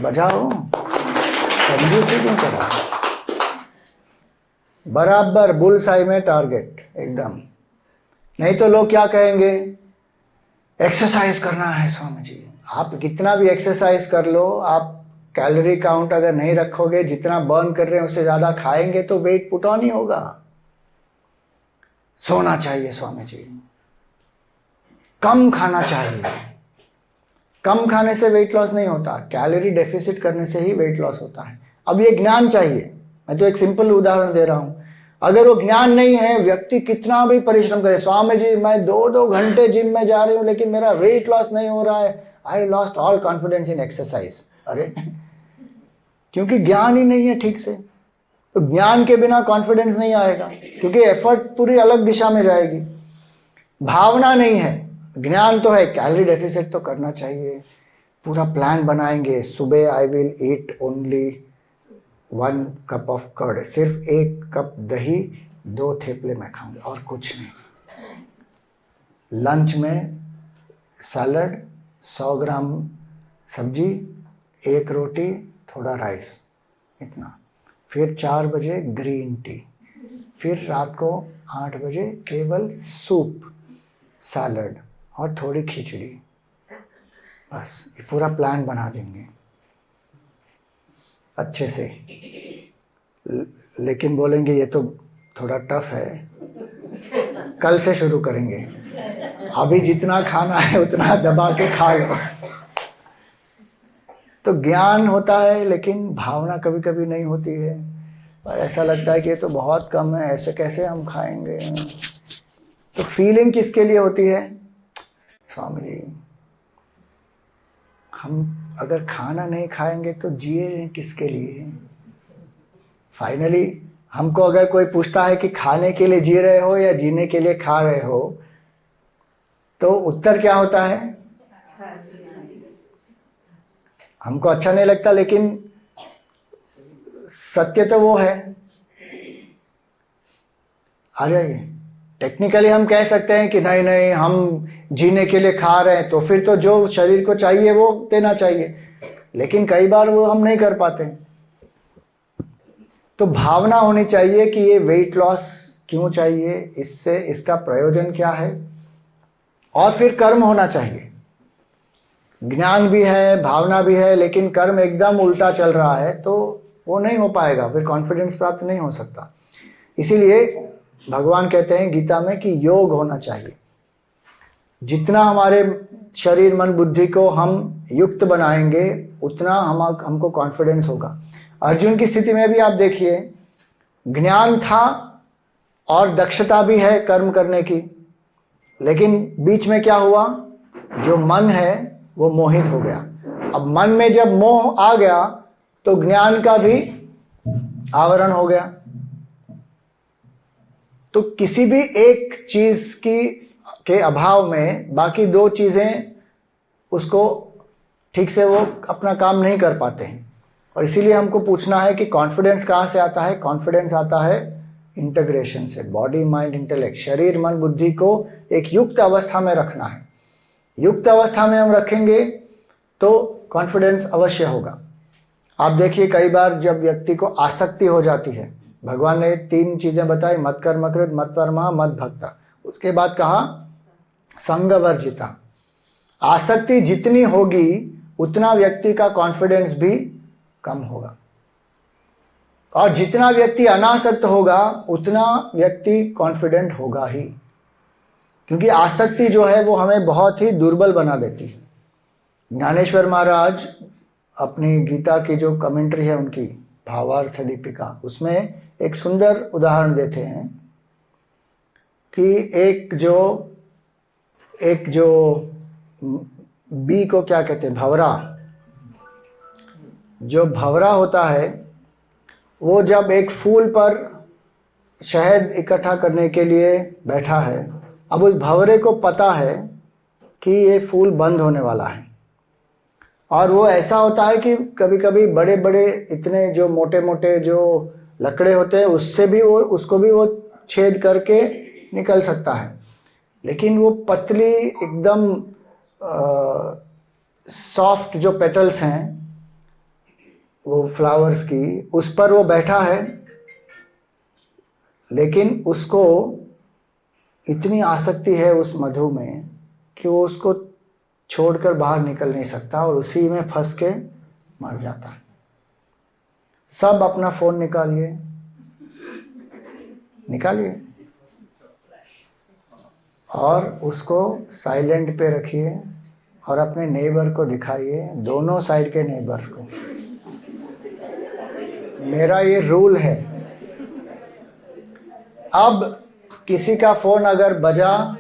बजाओ, कंजूसी क्यों कर रहा है? बराबर बुलसाई में टारगेट एकदम। नहीं तो लोग क्या कहेंगे, एक्सरसाइज करना है स्वामी जी। आप कितना भी एक्सरसाइज कर लो, आप कैलोरी काउंट अगर नहीं रखोगे, जितना बर्न कर रहे हैं उससे ज्यादा खाएंगे तो वेट पुट ऑन ही होगा। सोना चाहिए स्वामी जी, कम खाना चाहिए। कम खाने से वेट लॉस नहीं होता, कैलोरी डेफिसिट करने से ही वेट लॉस होता है। अब ये ज्ञान चाहिए। मैं तो एक सिंपल उदाहरण दे रहा हूं। अगर वो ज्ञान नहीं है, व्यक्ति कितना भी परिश्रम करे, स्वामी जी मैं 2-2 घंटे जिम में जा रही हूं लेकिन मेरा वेट लॉस नहीं हो रहा है, I lost all confidence in exercise. अरे क्योंकि ज्ञान ही नहीं है ठीक से। तो ज्ञान के बिना कॉन्फिडेंस नहीं आएगा, क्योंकि एफर्ट पूरी अलग दिशा में जाएगी। भावना नहीं है, ज्ञान तो है, कैलोरी डेफिसिट तो करना चाहिए। पूरा प्लान बनाएंगे, सुबह I will eat only 1 cup of curd, सिर्फ 1 कप दही, 2 थेपले मैं खाऊंगा और कुछ नहीं। लंच में सैलड, 100 ग्राम सब्जी, 1 रोटी, थोड़ा राइस, इतना। फिर 4 बजे ग्रीन टी, फिर रात को 8 बजे केवल सूप, सैलड और थोड़ी खिचड़ी। बस ये पूरा प्लान बना देंगे अच्छे से। लेकिन बोलेंगे ये तो थोड़ा टफ है, कल से शुरू करेंगे, अभी जितना खाना है उतना दबा के खा लो। तो ज्ञान होता है लेकिन भावना कभी कभी नहीं होती है, और ऐसा लगता है कि ये तो बहुत कम है, ऐसे कैसे हम खाएंगे। तो फीलिंग किसके लिए होती है, स्वामी जी हम अगर खाना नहीं खाएंगे तो जिए किसके लिए। फाइनली हमको अगर कोई पूछता है कि खाने के लिए जी रहे हो या जीने के लिए खा रहे हो, तो उत्तर क्या होता है, हमको अच्छा नहीं लगता लेकिन सत्य तो वो है। आ जाइए, टेक्निकली हम कह सकते हैं कि नहीं नहीं हम जीने के लिए खा रहे हैं, तो फिर तो जो शरीर को चाहिए वो देना चाहिए, लेकिन कई बार वो हम नहीं कर पाते। तो भावना होनी चाहिए कि ये वेट लॉस क्यों चाहिए, इससे इसका प्रयोजन क्या है, और फिर कर्म होना चाहिए। ज्ञान भी है, भावना भी है, लेकिन कर्म एकदम उल्टा चल रहा है तो वो नहीं हो पाएगा, फिर कॉन्फिडेंस प्राप्त नहीं हो सकता। इसीलिए भगवान कहते हैं गीता में कि योग होना चाहिए। जितना हमारे शरीर मन बुद्धि को हम युक्त बनाएंगे उतना हमको कॉन्फिडेंस होगा। अर्जुन की स्थिति में भी आप देखिए, ज्ञान था और दक्षता भी है कर्म करने की, लेकिन बीच में क्या हुआ, जो मन है वो मोहित हो गया। अब मन में जब मोह आ गया तो ज्ञान का भी आवरण हो गया। तो किसी भी एक चीज के अभाव में बाकी 2 चीजें उसको ठीक से वो अपना काम नहीं कर पाते हैं। और इसीलिए हमको पूछना है कि कॉन्फिडेंस कहाँ से आता है। कॉन्फिडेंस आता है इंटीग्रेशन से, बॉडी माइंड इंटेलेक्ट, शरीर मन बुद्धि को एक युक्त अवस्था में रखना है। युक्त अवस्था में हम रखेंगे तो कॉन्फिडेंस अवश्य होगा। आप देखिए कई बार जब व्यक्ति को आसक्ति हो जाती है, भगवान ने 3 चीजें बताई, मत कर्म कृत, मत परमा, मत भक्ता। उसके बाद कहा संगवर्जिता। आसक्ति जितनी होगी उतना व्यक्ति का कॉन्फिडेंस भी कम होगा। और जितना व्यक्ति अनासक्त होगा उतना व्यक्ति कॉन्फिडेंट होगा ही, क्योंकि आसक्ति जो है वो हमें बहुत ही दुर्बल बना देती है। ज्ञानेश्वर महाराज अपनी गीता की जो कमेंट्री है उनकी भावार्थ दीपिका, उसमें एक सुंदर उदाहरण देते हैं कि एक जो बी को क्या कहते हैं, भंवरा। जो भंवरा होता है वो जब एक फूल पर शहद इकट्ठा करने के लिए बैठा है, अब उस भंवरे को पता है कि ये फूल बंद होने वाला है, और वो ऐसा होता है कि कभी कभी बड़े बड़े इतने जो मोटे मोटे जो लकड़े होते हैं उससे भी उसको भी वो छेद करके निकल सकता है, लेकिन वो पतली एकदम सॉफ्ट जो पेटल्स हैं वो फ्लावर्स की, उस पर वो बैठा है, लेकिन उसको इतनी आसक्ति है उस मधु में कि वो उसको छोड़कर बाहर निकल नहीं सकता और उसी में फंस के मर जाता है। सब अपना फोन निकालिए और उसको साइलेंट पे रखिए और अपने नेबर को दिखाइए, दोनों साइड के नेबर्स को। मेरा ये रूल है, अब किसी का फोन अगर बजा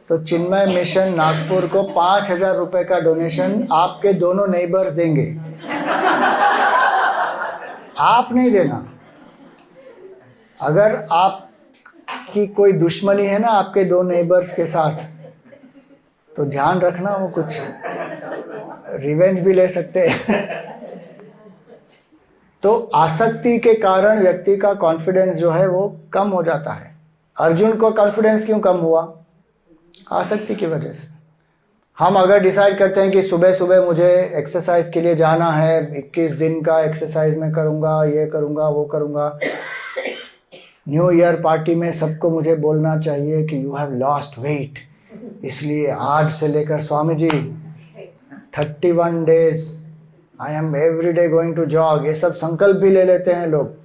तो चिन्मय मिशन नागपुर को 5,000 रुपए का डोनेशन आपके दोनों नेबर्स देंगे। आप नहीं देना। अगर आपकी कोई दुश्मनी है ना आपके दो नेबर्स के साथ, तो ध्यान रखना वो कुछ रिवेंज भी ले सकते हैं। तो आसक्ति के कारण व्यक्ति का कॉन्फिडेंस जो है वो कम हो जाता है। अर्जुन को कॉन्फिडेंस क्यों कम हुआ? आसक्ति की वजह से। हम अगर डिसाइड करते हैं कि सुबह सुबह मुझे एक्सरसाइज के लिए जाना है, 21 दिन का एक्सरसाइज मैं करूंगा, ये करूंगा, वो करूंगा, न्यू ईयर पार्टी में सबको मुझे बोलना चाहिए कि यू हैव लॉस्ट वेट, इसलिए आज से लेकर Swami ji 31 days I am every day going to jog, ये सब संकल्प भी ले लेते हैं लोग।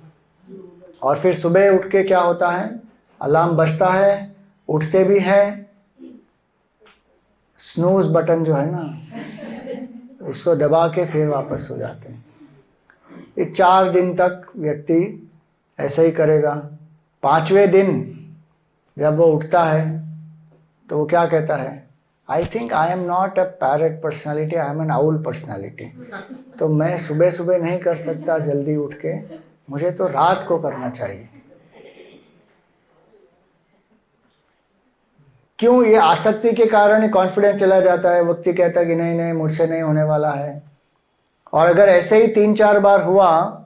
और फिर सुबह उठ के क्या होता है, अलार्म बजता है, उठते भी हैं, स्नूज बटन जो है ना उसको दबा के फिर वापस सो जाते हैं। ये 4 दिन तक व्यक्ति ऐसे ही करेगा। 5वें दिन जब वो उठता है तो वो क्या कहता है, I think I am not a parrot personality, I am N owl personality. तो मैं सुबह सुबह नहीं कर सकता जल्दी उठ के, मुझे तो रात को करना चाहिए। क्यों? ये आसक्ति के कारण कॉन्फिडेंस चला जाता है। व्यक्ति कहता है कि नहीं नहीं मुझसे नहीं होने वाला है। और अगर ऐसे ही 3-4 बार हुआ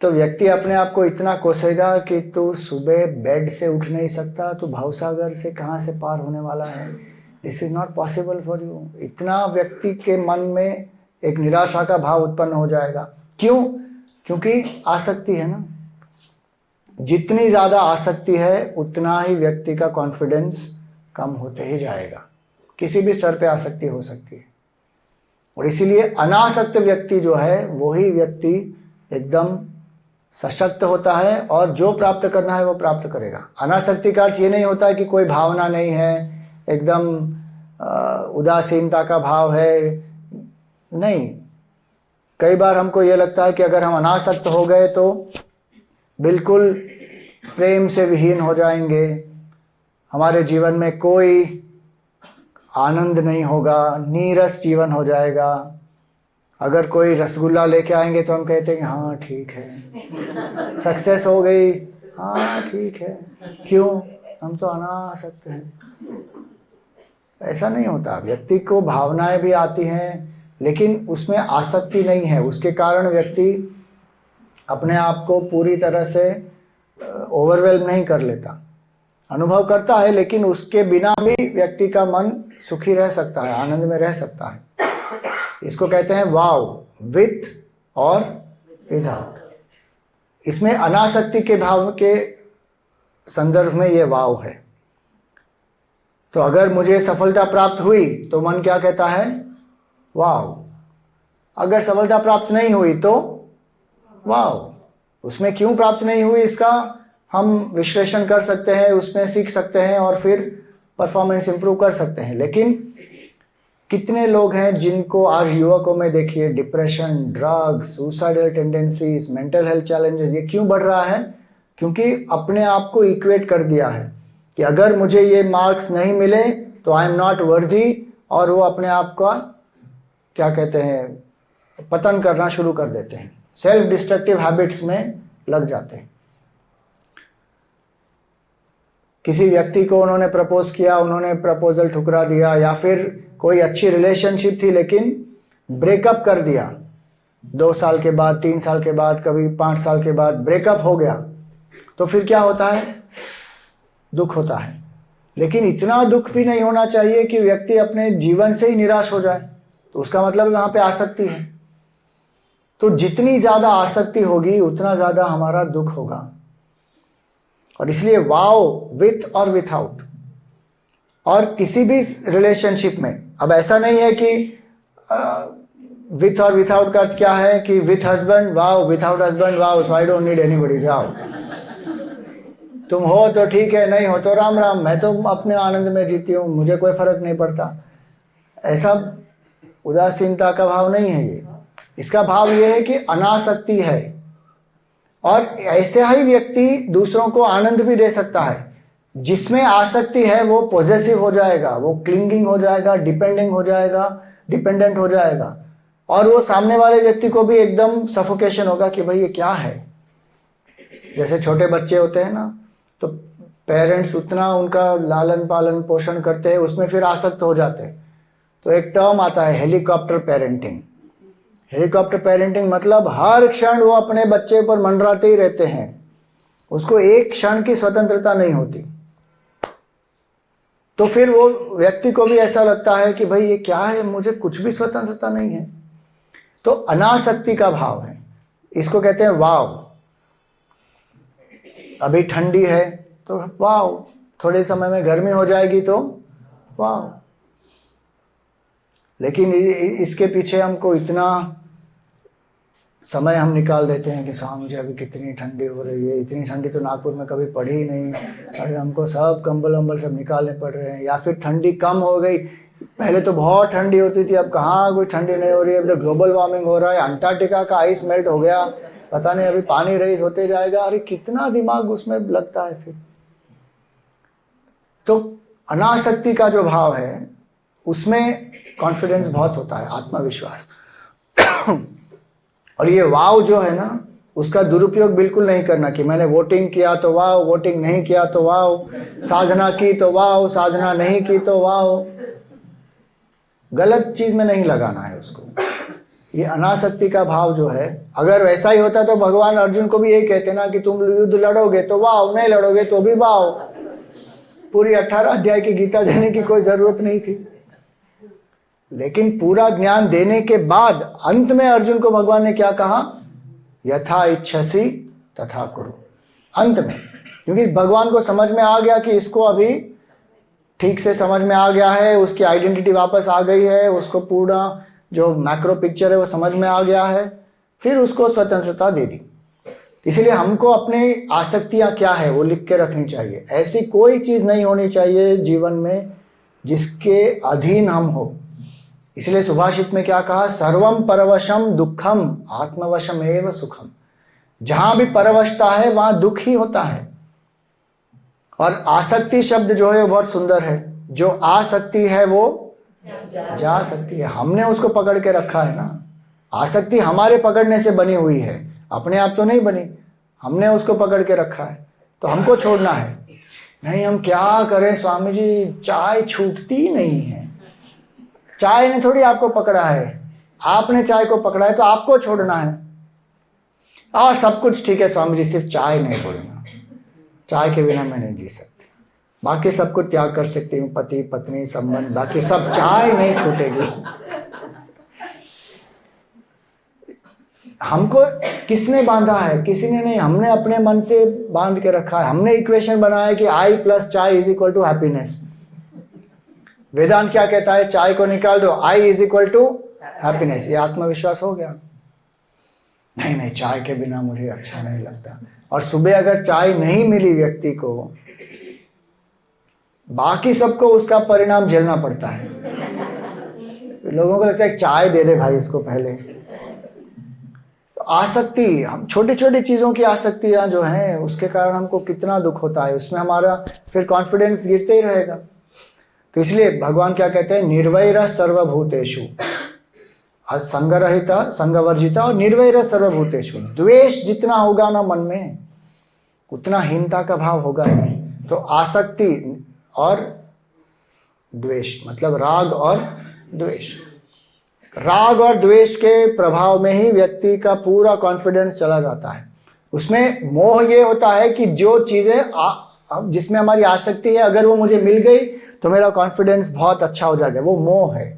तो व्यक्ति अपने आप को इतना कोसेगा कि तू सुबह बेड से उठ नहीं सकता, तू भवसागर से कहाँ से पार होने वाला है, this is not possible for you. इतना व्यक्ति के मन में एक निराशा का भाव उत्पन्न हो जाएगा। क्यों? क्योंकि आसक्ति है ना। जितनी ज्यादा आसक्ति है उतना ही व्यक्ति का कॉन्फिडेंस कम होते ही जाएगा। किसी भी स्तर पे आसक्ति हो सकती है, और इसीलिए अनासक्त व्यक्ति जो है वही व्यक्ति एकदम सशक्त होता है और जो प्राप्त करना है वो प्राप्त करेगा। अनासक्ति का अर्थ ये नहीं होता है कि कोई भावना नहीं है, एकदम उदासीनता का भाव है, नहीं। कई बार हमको ये लगता है कि अगर हम अनासक्त हो गए तो बिल्कुल प्रेम से विहीन हो जाएंगे, हमारे जीवन में कोई आनंद नहीं होगा, नीरस जीवन हो जाएगा। अगर कोई रसगुल्ला लेके आएंगे तो हम कहते हैं हाँ ठीक है, सक्सेस हो गई, हाँ ठीक है। क्यों? हम तो अनासक्त हैं। ऐसा नहीं होता। व्यक्ति को भावनाएं भी आती हैं लेकिन उसमें आसक्ति नहीं है, उसके कारण व्यक्ति अपने आप को पूरी तरह से ओवरवेल्म नहीं कर लेता। अनुभव करता है लेकिन उसके बिना भी व्यक्ति का मन सुखी रह सकता है, आनंद में रह सकता है। इसको कहते हैं वाव, विथ और विदाउट। इसमें अनासक्ति के भाव के संदर्भ में ये वाव है। तो अगर मुझे सफलता प्राप्त हुई तो मन क्या कहता है, वाव। अगर सफलता प्राप्त नहीं हुई तो वाव, उसमें क्यों प्राप्त नहीं हुई इसका हम विश्लेषण कर सकते हैं, उसमें सीख सकते हैं और फिर परफॉर्मेंस इंप्रूव कर सकते हैं। लेकिन कितने लोग हैं जिनको आज युवकों में देखिए depression, drugs, suicidal tendencies, mental health challenges, ये क्यों बढ़ रहा है? क्योंकि अपने आप को इक्वेट कर दिया है कि अगर मुझे ये मार्क्स नहीं मिले तो आई एम नॉट वर्दी, और वो अपने आप का क्या कहते हैं पतन करना शुरू कर देते हैं, सेल्फ डिस्ट्रक्टिव हैबिट्स में लग जाते हैं। किसी व्यक्ति को उन्होंने प्रपोज किया, उन्होंने प्रपोजल ठुकरा दिया, या फिर कोई अच्छी रिलेशनशिप थी लेकिन ब्रेकअप कर दिया, 2 साल के बाद, 3 साल के बाद, कभी 5 साल के बाद ब्रेकअप हो गया, तो फिर क्या होता है? दुख होता है। लेकिन इतना दुख भी नहीं होना चाहिए कि व्यक्ति अपने जीवन से ही निराश हो जाए, तो उसका मतलब वहां पे आसक्ति है। तो जितनी ज्यादा आसक्ति होगी उतना ज्यादा हमारा दुख होगा। और इसलिए वाव विथ और विथआउट, और किसी भी रिलेशनशिप में, अब ऐसा नहीं है कि विथ और विथआउट का अर्थ क्या है कि with husband wow, without husband wow, so I don't need anybody, जाओ तुम हो तो ठीक है, नहीं हो तो राम राम, मैं तो अपने आनंद में जीती हूँ, मुझे कोई फर्क नहीं पड़ता। ऐसा उदासीनता का भाव नहीं है ये। इसका भाव ये है कि अनासक्ति है, और ऐसे ही व्यक्ति दूसरों को आनंद भी दे सकता है। जिसमें आसक्ति है वो पॉजेसिव हो जाएगा, वो क्लिंगिंग हो जाएगा, डिपेंडेंट हो जाएगा, और वो सामने वाले व्यक्ति को भी एकदम सफोकेशन होगा कि भाई ये क्या है। जैसे छोटे बच्चे होते हैं ना, तो पेरेंट्स उतना उनका लालन पालन पोषण करते हैं, उसमें फिर आसक्त हो जाते हैं। तो एक टर्म आता है हेलीकॉप्टर पेरेंटिंग। हेलीकॉप्टर पेरेंटिंग मतलब हर क्षण वो अपने बच्चे पर मंडराते ही रहते हैं, उसको एक क्षण की स्वतंत्रता नहीं होती। तो फिर वो व्यक्ति को भी ऐसा लगता है कि भाई ये क्या है, मुझे कुछ भी स्वतंत्रता नहीं है। तो अनासक्ति का भाव है, इसको कहते हैं वाव। अभी ठंडी है तो वाव, थोड़े समय में गर्मी हो जाएगी तो वाव। लेकिन इसके पीछे हमको इतना समय हम निकाल देते हैं कि साहब मुझे अभी कितनी ठंडी हो रही है, इतनी ठंडी तो नागपुर में कभी पड़ी ही नहीं, अभी हमको सब कंबल वंबल सब निकालने पड़ रहे हैं। या फिर ठंडी कम हो गई, पहले तो बहुत ठंडी होती थी, अब कहाँ कोई ठंडी नहीं हो रही है, अब तो ग्लोबल वार्मिंग हो रहा है, अंटार्कटिका का आइस मेल्ट हो गया, पता नहीं अभी पानी रेस होते जाएगा। अरे कितना दिमाग उसमें लगता है फिर। तो अनासक्ति का जो भाव है उसमें कॉन्फिडेंस बहुत होता है, आत्मविश्वास। और ये वाव जो है ना, उसका दुरुपयोग बिल्कुल नहीं करना कि मैंने वोटिंग किया तो वाव, वोटिंग नहीं किया तो वाव, साधना की तो वाव, साधना नहीं की तो वाव। गलत चीज में नहीं लगाना है उसको। ये अनासक्ति का भाव जो है, अगर वैसा ही होता तो भगवान अर्जुन को भी यही कहते ना कि तुम युद्ध लड़ोगे तो वाव, नहीं लड़ोगे तो भी वाव। पूरी 18 अध्याय की गीता देने की कोई जरूरत नहीं थी। लेकिन पूरा ज्ञान देने के बाद अंत में अर्जुन को भगवान ने क्या कहा? यथा इच्छसि तथा कुरु। अंत में, क्योंकि भगवान को समझ में आ गया कि इसको अभी ठीक से समझ में आ गया है, उसकी आइडेंटिटी वापस आ गई है, उसको पूरा जो मैक्रो पिक्चर है वो समझ में आ गया है, फिर उसको स्वतंत्रता दे दी। इसलिए हमको अपनी आसक्तियां क्या है वो लिख के रखनी चाहिए। ऐसी कोई चीज नहीं होनी चाहिए जीवन में जिसके अधीन हम हो। इसलिए सुभाषित में क्या कहा? सर्वम परवशम दुखम आत्मवशम एव सुखम। जहां भी परवशता है वहां दुख ही होता है। और आसक्ति शब्द जो है वो बहुत सुंदर है। जो आसक्ति है वो जा सकती है। हमने उसको पकड़ के रखा है ना। आसक्ति हमारे पकड़ने से बनी हुई है, अपने आप तो नहीं बनी, हमने उसको पकड़ के रखा है, तो हमको छोड़ना है। नहीं हम क्या करें स्वामी जी, चाय छूटती ही नहीं है। चाय ने थोड़ी आपको पकड़ा है, आपने चाय को पकड़ा है, तो आपको छोड़ना है। और सब कुछ ठीक है स्वामी जी, सिर्फ चाय नहीं छोड़ना। चाय के बिना मैं नहीं जी सकती, बाकी सब कुछ त्याग कर सकती हूँ, पति पत्नी संबंध, बाकी सब, चाय नहीं छूटेगी। हमको किसने बांधा है? किसी ने नहीं, हमने अपने मन से बांध के रखा है। हमने इक्वेशन बनाया कि आई प्लस चाय इज इक्वल टू हैप्पीनेस। वेदांत क्या कहता है? चाय को निकाल दो, I is equal to happiness. ये आत्मविश्वास हो गया। नहीं नहीं, चाय के बिना मुझे अच्छा नहीं लगता। और सुबह अगर चाय नहीं मिली व्यक्ति को, बाकी सबको उसका परिणाम झेलना पड़ता है। लोगों को लगता है चाय दे दे भाई इसको पहले। तो आसक्ति, हम छोटी छोटी चीजों की आसक्तियां जो हैं उसके कारण हमको कितना दुख होता है, उसमें हमारा फिर कॉन्फिडेंस गिरते ही रहेगा। तो इसलिए भगवान क्या कहते हैं, निर्वैर सर्वभूतेषु, संगरहिता संगवर्जिता और निर्वैर सर्वभूतेषु। द्वेष जितना होगा ना मन में, उतना हीनता का भाव होगा नहीं। तो आसक्ति और द्वेष मतलब राग और द्वेष, राग और द्वेष के प्रभाव में ही व्यक्ति का पूरा कॉन्फिडेंस चला जाता है। उसमें मोह ये होता है कि जो चीजें जिसमें हमारी आसक्ति है, अगर वो मुझे मिल गई तो मेरा कॉन्फिडेंस बहुत अच्छा हो जाएगा, वो मोह है।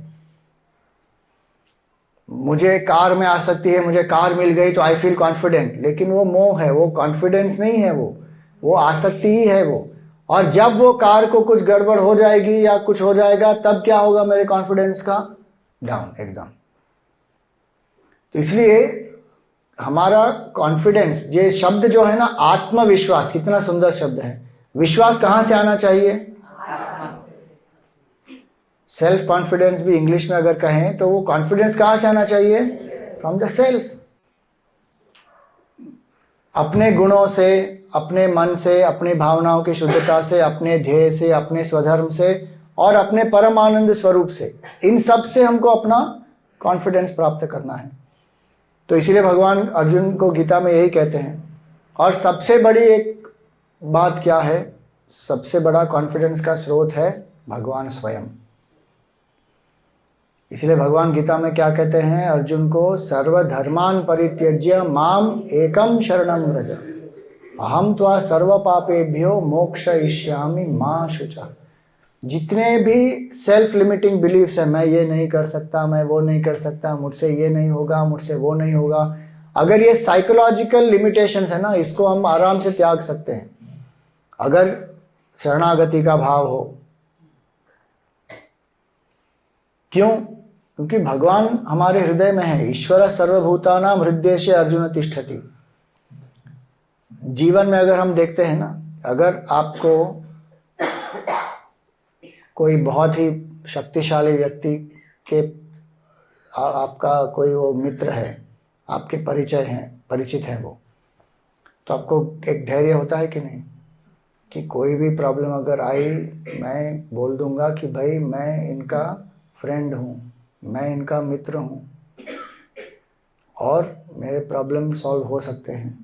मुझे कार में आसक्ति है, मुझे कार मिल गई तो आई फील कॉन्फिडेंट, लेकिन वो मोह है, वो कॉन्फिडेंस नहीं है, वो आसक्ति ही है वो। और जब वो कार को कुछ गड़बड़ हो जाएगी या कुछ हो जाएगा, तब क्या होगा मेरे कॉन्फिडेंस का, डाउन एकदम। तो इसलिए हमारा कॉन्फिडेंस, ये शब्द जो है ना आत्मविश्वास, कितना सुंदर शब्द है। विश्वास कहां से आना चाहिए, सेल्फ कॉन्फिडेंस भी इंग्लिश में अगर कहें तो वो कॉन्फिडेंस कहां से आना चाहिए, फ्रॉम द सेल्फ। अपने गुणों से, अपने मन से, अपनी भावनाओं की शुद्धता से, अपने ध्येय से, अपने स्वधर्म से और अपने परम आनंद स्वरूप से, इन सब से हमको अपना कॉन्फिडेंस प्राप्त करना है। तो इसीलिए भगवान अर्जुन को गीता में यही कहते हैं। और सबसे बड़ी एक बात क्या है, सबसे बड़ा कॉन्फिडेंस का स्रोत है भगवान स्वयं। इसलिए भगवान गीता में क्या कहते हैं अर्जुन को, सर्वधर्मान परित्यज्य माम एकम शरणम व्रज अहम त्वा सर्व पापेभ्यो मोक्षयिष्यामि मा शुचा। जितने भी सेल्फ लिमिटिंग बिलीफ्स हैं, मैं ये नहीं कर सकता, मैं वो नहीं कर सकता, मुझसे ये नहीं होगा, मुझसे वो नहीं होगा, अगर ये साइकोलॉजिकल लिमिटेशंस है ना, इसको हम आराम से त्याग सकते हैं अगर शरणागति का भाव हो। क्यों? क्योंकि भगवान हमारे हृदय में है। ईश्वर सर्वभूतानां हृदयेषु अर्जुन तिष्ठति। जीवन में अगर हम देखते हैं ना, अगर आपको कोई बहुत ही शक्तिशाली व्यक्ति के आपका कोई वो मित्र है, आपके परिचित हैं वो, तो आपको एक धैर्य होता है कि नहीं, कि कोई भी प्रॉब्लम अगर आई मैं बोल दूंगा कि भाई मैं इनका फ्रेंड हूँ, मैं इनका मित्र हूँ और मेरे प्रॉब्लम सॉल्व हो सकते हैं।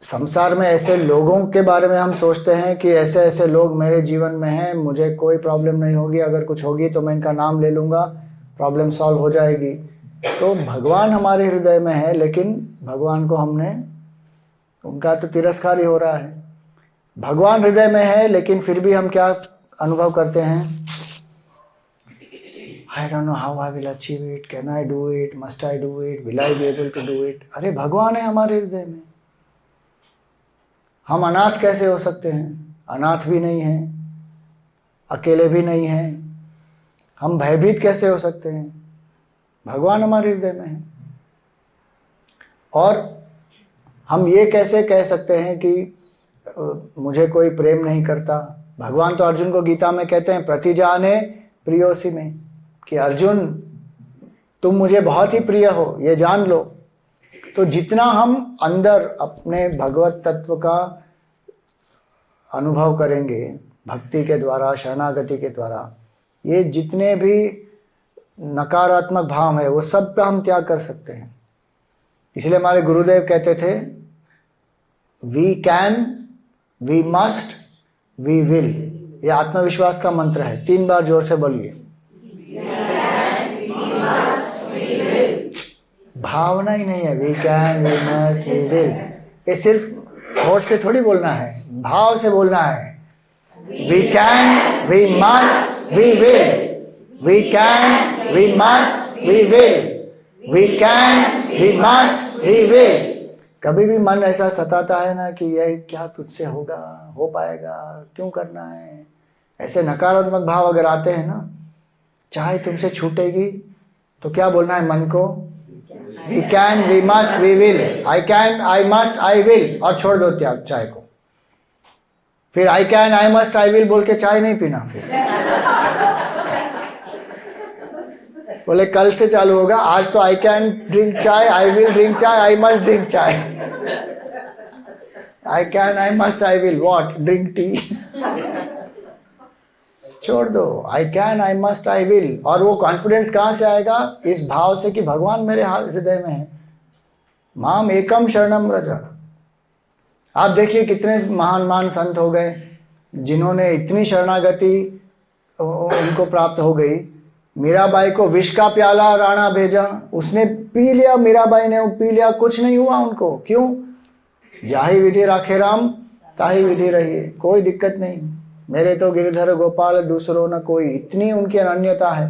संसार में ऐसे लोगों के बारे में हम सोचते हैं कि ऐसे ऐसे लोग मेरे जीवन में हैं, मुझे कोई प्रॉब्लम नहीं होगी, अगर कुछ होगी तो मैं इनका नाम ले लूँगा, प्रॉब्लम सॉल्व हो जाएगी। तो भगवान हमारे हृदय में है, लेकिन भगवान को हमने, उनका तो तिरस्कार ही हो रहा है। भगवान हृदय में है लेकिन फिर भी हम क्या अनुभव करते हैं, I don't know how I will achieve it, can I do it, must I do it, will I be able to do it. अरे भगवान है हमारे हृदय में, हम अनाथ कैसे हो सकते हैं? अनाथ भी नहीं है, अकेले भी नहीं है, हम भयभीत कैसे हो सकते हैं? भगवान हमारे हृदय में है। और हम ये कैसे कह सकते हैं कि मुझे कोई प्रेम नहीं करता? भगवान तो अर्जुन को गीता में कहते हैं प्रतिजाने प्रियोसी में, कि अर्जुन तुम मुझे बहुत ही प्रिय हो, ये जान लो। तो जितना हम अंदर अपने भगवत तत्व का अनुभव करेंगे भक्ति के द्वारा, शरणागति के द्वारा, ये जितने भी नकारात्मक भाव है वो सब का हम त्याग कर सकते हैं। इसलिए हमारे गुरुदेव कहते थे, we can, we must, we will. ये आत्मविश्वास का मंत्र है। 3 बार जोर से बोलिए। भावना ही नहीं है, we can, we must, we will. ये सिर्फ होठ से थोड़ी बोलना है, भाव से बोलना है। We can, we must, we will. We can, we must, we will. We can, we must, we will. कभी भी मन ऐसा सताता है ना कि यह क्या तुझसे होगा, हो पाएगा, क्यों करना है, ऐसे नकारात्मक भाव अगर आते हैं ना, चाहे तुमसे छूटेगी तो क्या बोलना है मन को? We can, we must, we will. I can, I must, I will, और छोड़ दो त्याग चाय को। फिर I can, I must, I will बोल के चाय नहीं पीना। फिर बोले कल से चालू होगा, आज तो आई कैन ड्रिंक चाय, आई विल ड्रिंक चाय, आई मस्ट ड्रिंक चाय। आई can, I must, I will what? Drink tea. छोड़ दो आई can, I must, I will. और वो कॉन्फिडेंस कहां से आएगा? इस भाव से कि भगवान मेरे हृदय में है। माम एकम शरणम व्रज। आप देखिए कितने महान महान संत हो गए जिन्होंने इतनी शरणागति उनको प्राप्त हो गई। मीराबाई को विष का प्याला राणा भेजा, उसने पी लिया, मीराबाई ने पी लिया, कुछ नहीं हुआ उनको। क्यों? जाहि विधि राखे राम ताहि विधि रहिए, कोई दिक्कत नहीं, मेरे तो गिरधर गोपाल दूसरों न कोई, इतनी उनकी अनन्यता है।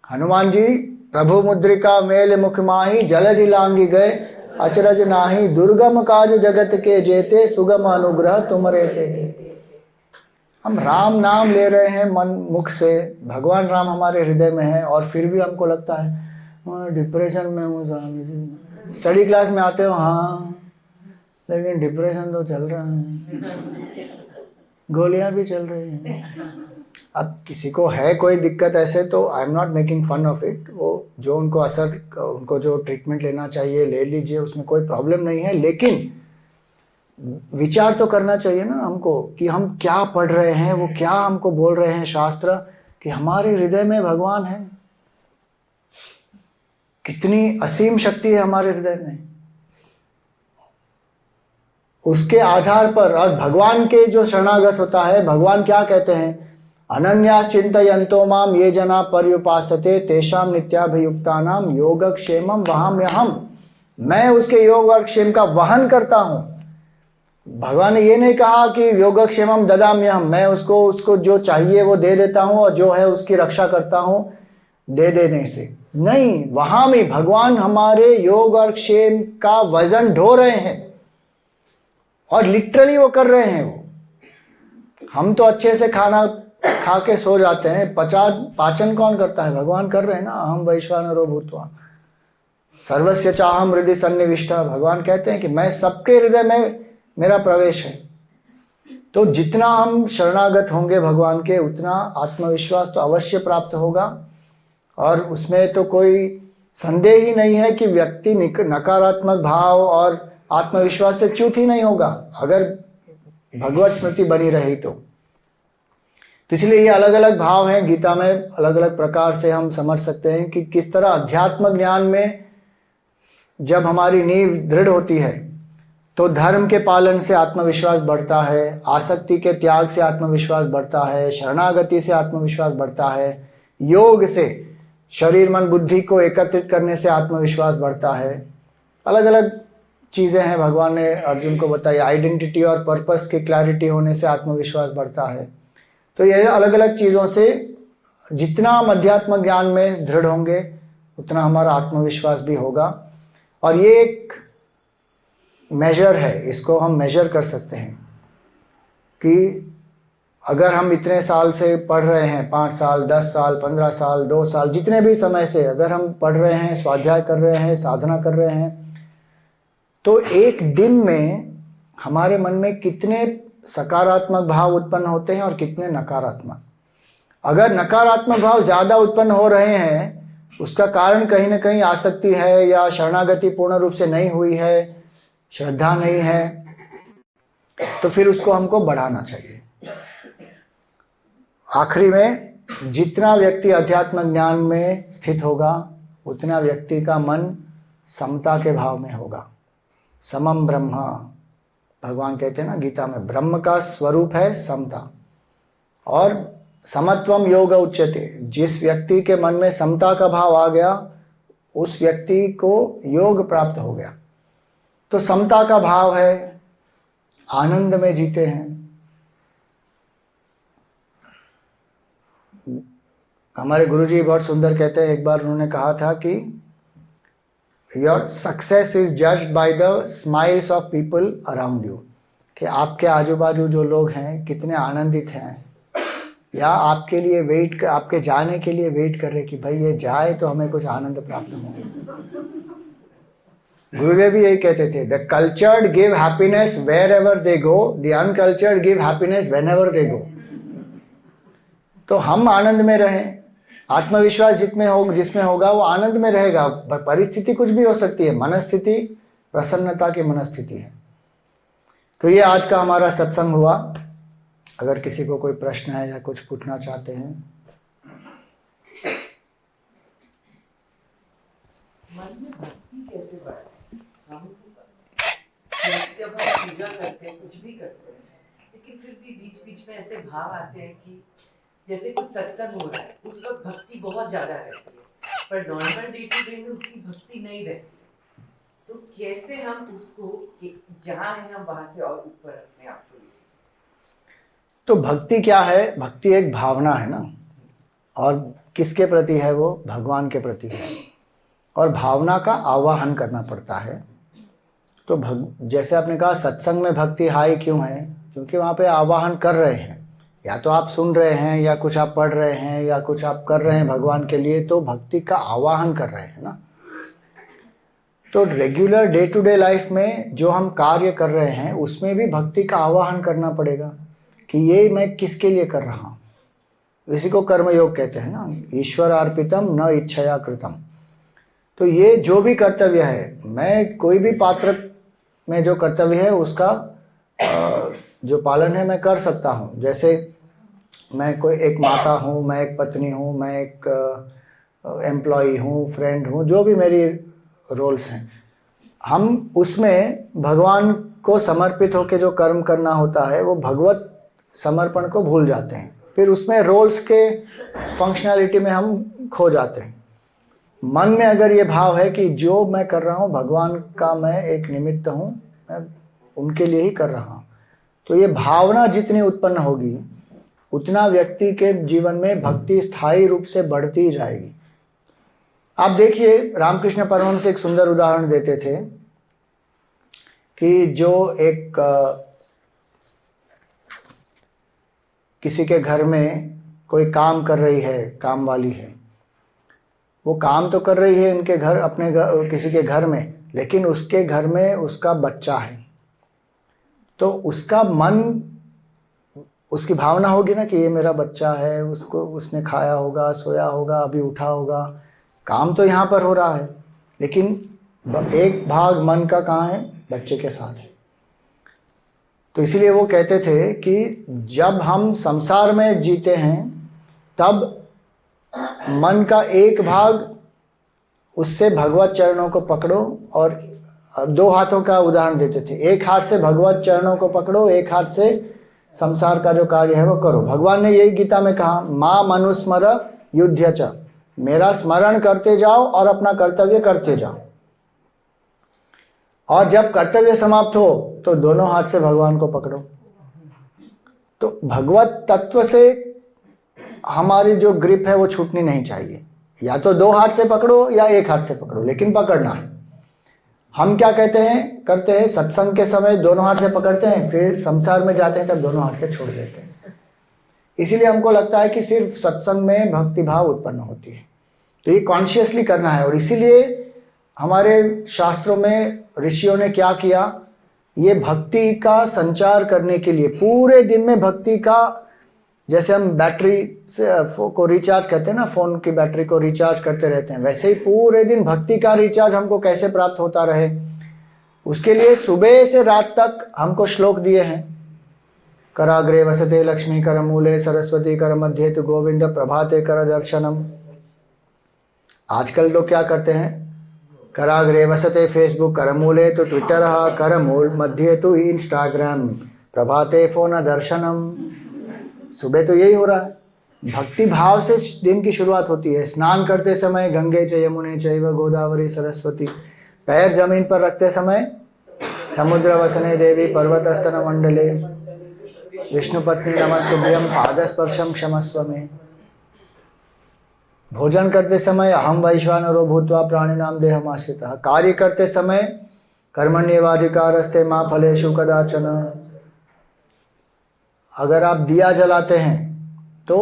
हनुमान जी प्रभु मुद्रिका मेल मुख माही, जलधि लांगी गए अचरज नाही, दुर्गम काज जगत के जेते, सुगम अनुग्रह तुमरे तेते। हम राम नाम ले रहे हैं मन मुख से, भगवान राम हमारे हृदय में है, और फिर भी हमको लगता है डिप्रेशन में हूँ स्वामी जी। स्टडी क्लास में आते हो, हाँ, लेकिन डिप्रेशन तो चल रहा है, गोलियां भी चल रही हैं। अब किसी को है कोई दिक्कत ऐसे, तो I am not making fun of it. वो जो उनको असर, उनको जो ट्रीटमेंट लेना चाहिए ले लीजिए, उसमें कोई प्रॉब्लम नहीं है। लेकिन विचार तो करना चाहिए ना हमको कि हम क्या पढ़ रहे हैं, वो क्या हमको बोल रहे हैं शास्त्र, कि हमारे हृदय में भगवान है। कितनी असीम शक्ति है हमारे हृदय में। उसके आधार पर, और भगवान के जो शरणागत होता है, भगवान क्या कहते हैं? अनन्यास चिंतयन्तो माम ये जना पर्युपासते, तेषाम नित्याभियुक्तानाम योगक्षेमम वहाम्यहम्। मैं उसके योग और क्षेम का वहन करता हूं। भगवान ने ये नहीं कहा कि योगक्षेमम ददाम्यहम्, मैं उसको जो चाहिए वो दे देता हूं, और जो है उसकी रक्षा करता हूं दे देने से। नहीं, वहां में भगवान हमारे योग और क्षेम का वजन ढो रहे हैं, और लिटरली वो कर रहे हैं। वो हम तो अच्छे से खाना खा के सो जाते हैं, पाचन कौन करता है? भगवान कर रहे हैं ना। हम वैश्वानरो भूत्वा सर्वस्य चाहम हृदय सन्निविष्टा। भगवान कहते हैं कि मैं सबके हृदय में, मेरा प्रवेश है। तो जितना हम शरणागत होंगे भगवान के, उतना आत्मविश्वास तो अवश्य प्राप्त होगा। और उसमें तो कोई संदेह ही नहीं है कि व्यक्ति नकारात्मक भाव और आत्मविश्वास से च्युत ही नहीं होगा, अगर भगवत स्मृति बनी रही तो इसलिए ये अलग अलग भाव हैं गीता में, अलग अलग प्रकार से हम समझ सकते हैं कि किस तरह अध्यात्म ज्ञान में जब हमारी नींव दृढ़ होती है तो धर्म के पालन से आत्मविश्वास बढ़ता है, आसक्ति के त्याग से आत्मविश्वास बढ़ता है, शरणागति से आत्मविश्वास बढ़ता है, योग से शरीर मन बुद्धि को एकत्रित करने से आत्मविश्वास बढ़ता है। अलग अलग चीज़ें हैं भगवान ने अर्जुन को बताई। आइडेंटिटी और पर्पस की क्लैरिटी होने से आत्मविश्वास बढ़ता है। तो ये अलग अलग चीज़ों से जितना हम अध्यात्म ज्ञान में दृढ़ होंगे उतना हमारा आत्मविश्वास भी होगा। और ये एक मेजर है, इसको हम मेजर कर सकते हैं कि अगर हम इतने साल से पढ़ रहे हैं, 5 साल, 10 साल, 15 साल, 2 साल, जितने भी समय से अगर हम पढ़ रहे हैं, स्वाध्याय कर रहे हैं, साधना कर रहे हैं, तो एक दिन में हमारे मन में कितने सकारात्मक भाव उत्पन्न होते हैं और कितने नकारात्मक। अगर नकारात्मक भाव ज़्यादा उत्पन्न हो रहे हैं, उसका कारण कहीं ना कहीं आसक्ति है, या शरणागति पूर्ण रूप से नहीं हुई है, श्रद्धा नहीं है, तो फिर उसको हमको बढ़ाना चाहिए। आखिरी में जितना व्यक्ति अध्यात्म ज्ञान में स्थित होगा उतना व्यक्ति का मन समता के भाव में होगा। समम ब्रह्म, भगवान कहते हैं ना गीता में, ब्रह्म का स्वरूप है समता। और समत्वम योग उच्यते, जिस व्यक्ति के मन में समता का भाव आ गया उस व्यक्ति को योग प्राप्त हो गया। तो समता का भाव है, आनंद में जीते हैं। हमारे गुरुजी बहुत सुंदर कहते हैं, एक बार उन्होंने कहा था कि your success is judged by the smiles of people around you, कि आपके आजू बाजू जो लोग हैं कितने आनंदित हैं, या आपके लिए आपके जाने के लिए वेट कर रहे कि भाई ये जाए तो हमें कुछ आनंद प्राप्त हो। गुरुदेव भी यही कहते थे, the cultured give happiness wherever they go, the uncultured give happiness whenever they go. तो हम आनंद में रहें, आत्मविश्वास जिसमें होगा वो आनंद में रहेगा। परिस्थिति कुछ भी हो सकती है, मनस्थिति प्रसन्नता की मनस्थिति है। तो ये आज का हमारा सत्संग हुआ। अगर किसी को कोई प्रश्न है या कुछ पूछना चाहते हैं। मन में भक्ति कैसे बढ़े? हम जब हम पूजा करते हैं, कुछ भी करते हैं, लेकिन फिर भी बीच बीच में ऐसे भाव आते हैं कि जैसे कुछ सत्संग हो रहा है, उस वक्त भक्ति बहुत ज्यादा रहती है, पर नॉर्मल डे टू डे में उतनी भक्ति नहीं रहती। तो कैसे हम उसको जहाँ है हम वहां से और ऊपर अपने आप को? तो भक्ति क्या है? भक्ति एक भावना है ना, और किसके प्रति है? वो भगवान के प्रति है, और भावना का आवाहन करना पड़ता है। तो जैसे आपने कहा सत्संग में भक्ति हाई क्यों है? क्योंकि वहाँ पे आवाहन कर रहे हैं, या तो आप सुन रहे हैं, या कुछ आप पढ़ रहे हैं, या कुछ आप कर रहे हैं भगवान के लिए, तो भक्ति का आवाहन कर रहे हैं ना। तो regular day to day life में जो हम कार्य कर रहे हैं उसमें भी भक्ति का आवाहन करना पड़ेगा कि ये मैं किसके लिए कर रहा हूँ। इसी को कर्मयोग कहते हैं ना, ईश्वर अर्पितम न इच्छया कृतम। तो ये जो भी कर्तव्य है, मैं कोई भी पात्र में जो कर्तव्य है उसका जो पालन है मैं कर सकता हूँ। जैसे मैं कोई एक माता हूँ, मैं एक पत्नी हूँ, मैं एक एम्प्लॉई हूँ, फ्रेंड हूँ, जो भी मेरी रोल्स हैं, हम उसमें भगवान को समर्पित होकर जो कर्म करना होता है वो भगवत समर्पण को भूल जाते हैं। फिर उसमें रोल्स के फंक्शनैलिटी में हम खो जाते हैं। मन में अगर ये भाव है कि जो मैं कर रहा हूँ भगवान का मैं एक निमित्त हूँ, मैं उनके लिए ही कर रहा हूँ, तो ये भावना जितनी उत्पन्न होगी उतना व्यक्ति के जीवन में भक्ति स्थायी रूप से बढ़ती जाएगी। आप देखिए, रामकृष्ण परमहंस एक सुंदर उदाहरण देते थे कि जो एक किसी के घर में कोई काम कर रही है, काम वाली है, वो काम तो कर रही है उनके घर, अपने किसी के घर में, लेकिन उसके घर में उसका बच्चा है। तो उसका मन, उसकी भावना होगी ना कि ये मेरा बच्चा है, उसको उसने खाया होगा, सोया होगा, अभी उठा होगा, काम तो यहाँ पर हो रहा है, लेकिन एक भाग मन का कहाँ है? बच्चे के साथ है। तो इसीलिए वो कहते थे कि जब हम संसार में जीते हैं तब मन का एक भाग उससे भगवत चरणों को पकड़ो, और दो हाथों का उदाहरण देते थे, एक हाथ से भगवत चरणों को पकड़ो, एक हाथ से संसार का जो कार्य है वो करो। भगवान ने यही गीता में कहा, मां मनुस्मर युध्य च, मेरा स्मरण करते जाओ और अपना कर्तव्य करते जाओ। और जब कर्तव्य समाप्त हो तो दोनों हाथ से भगवान को पकड़ो। तो भगवत तत्व से हमारी जो ग्रिप है वो छूटनी नहीं चाहिए। या तो दो हाथ से पकड़ो या एक हाथ से पकड़ो, लेकिन पकड़ना है। हम क्या करते हैं सत्संग के समय दोनों हाथ से पकड़ते हैं, फिर संसार में जाते हैं तब दोनों हाथ से छोड़ देते हैं। इसीलिए हमको लगता है कि सिर्फ सत्संग में भक्ति भाव उत्पन्न होती है। तो ये कॉन्शियसली करना है। और इसीलिए हमारे शास्त्रों में ऋषियों ने क्या किया, ये भक्ति का संचार करने के लिए पूरे दिन में भक्ति का, जैसे हम बैटरी से को रिचार्ज करते हैं ना, फोन की बैटरी को रिचार्ज करते रहते हैं, वैसे ही पूरे दिन भक्ति का रिचार्ज हमको कैसे प्राप्त होता रहे, उसके लिए सुबह से रात तक हमको श्लोक दिए हैं। कराग्रे वसते लक्ष्मी करमूले सरस्वती कर मध्य तु गोविंद प्रभाते कर दर्शनम। आजकल लोग क्या करते हैं, कराग्रे वसते फेसबुक करमूले तो ट्विटर करमूल मध्य तु इंस्टाग्राम प्रभाते फोन दर्शनम। सुबह तो यही हो रहा है। भक्ति भाव से दिन की शुरुआत होती है। स्नान करते समय गंगे च यमुने चैव गोदावरी सरस्वती, पैर जमीन पर रखते समय समुद्र वसने देवी पर्वतस्तन मंडले, विष्णु पत्नी नमस्तुभ्यं पादस्पर्शम क्षमस्व में। भोजन करते समय अहम वैश्वानरो भूत्वा प्राणिनाम देहमाश्रितः। कार्य करते समय कर्मण्येवाधिकारस्ते मा फलेषु कदाचन। अगर आप दिया जलाते हैं तो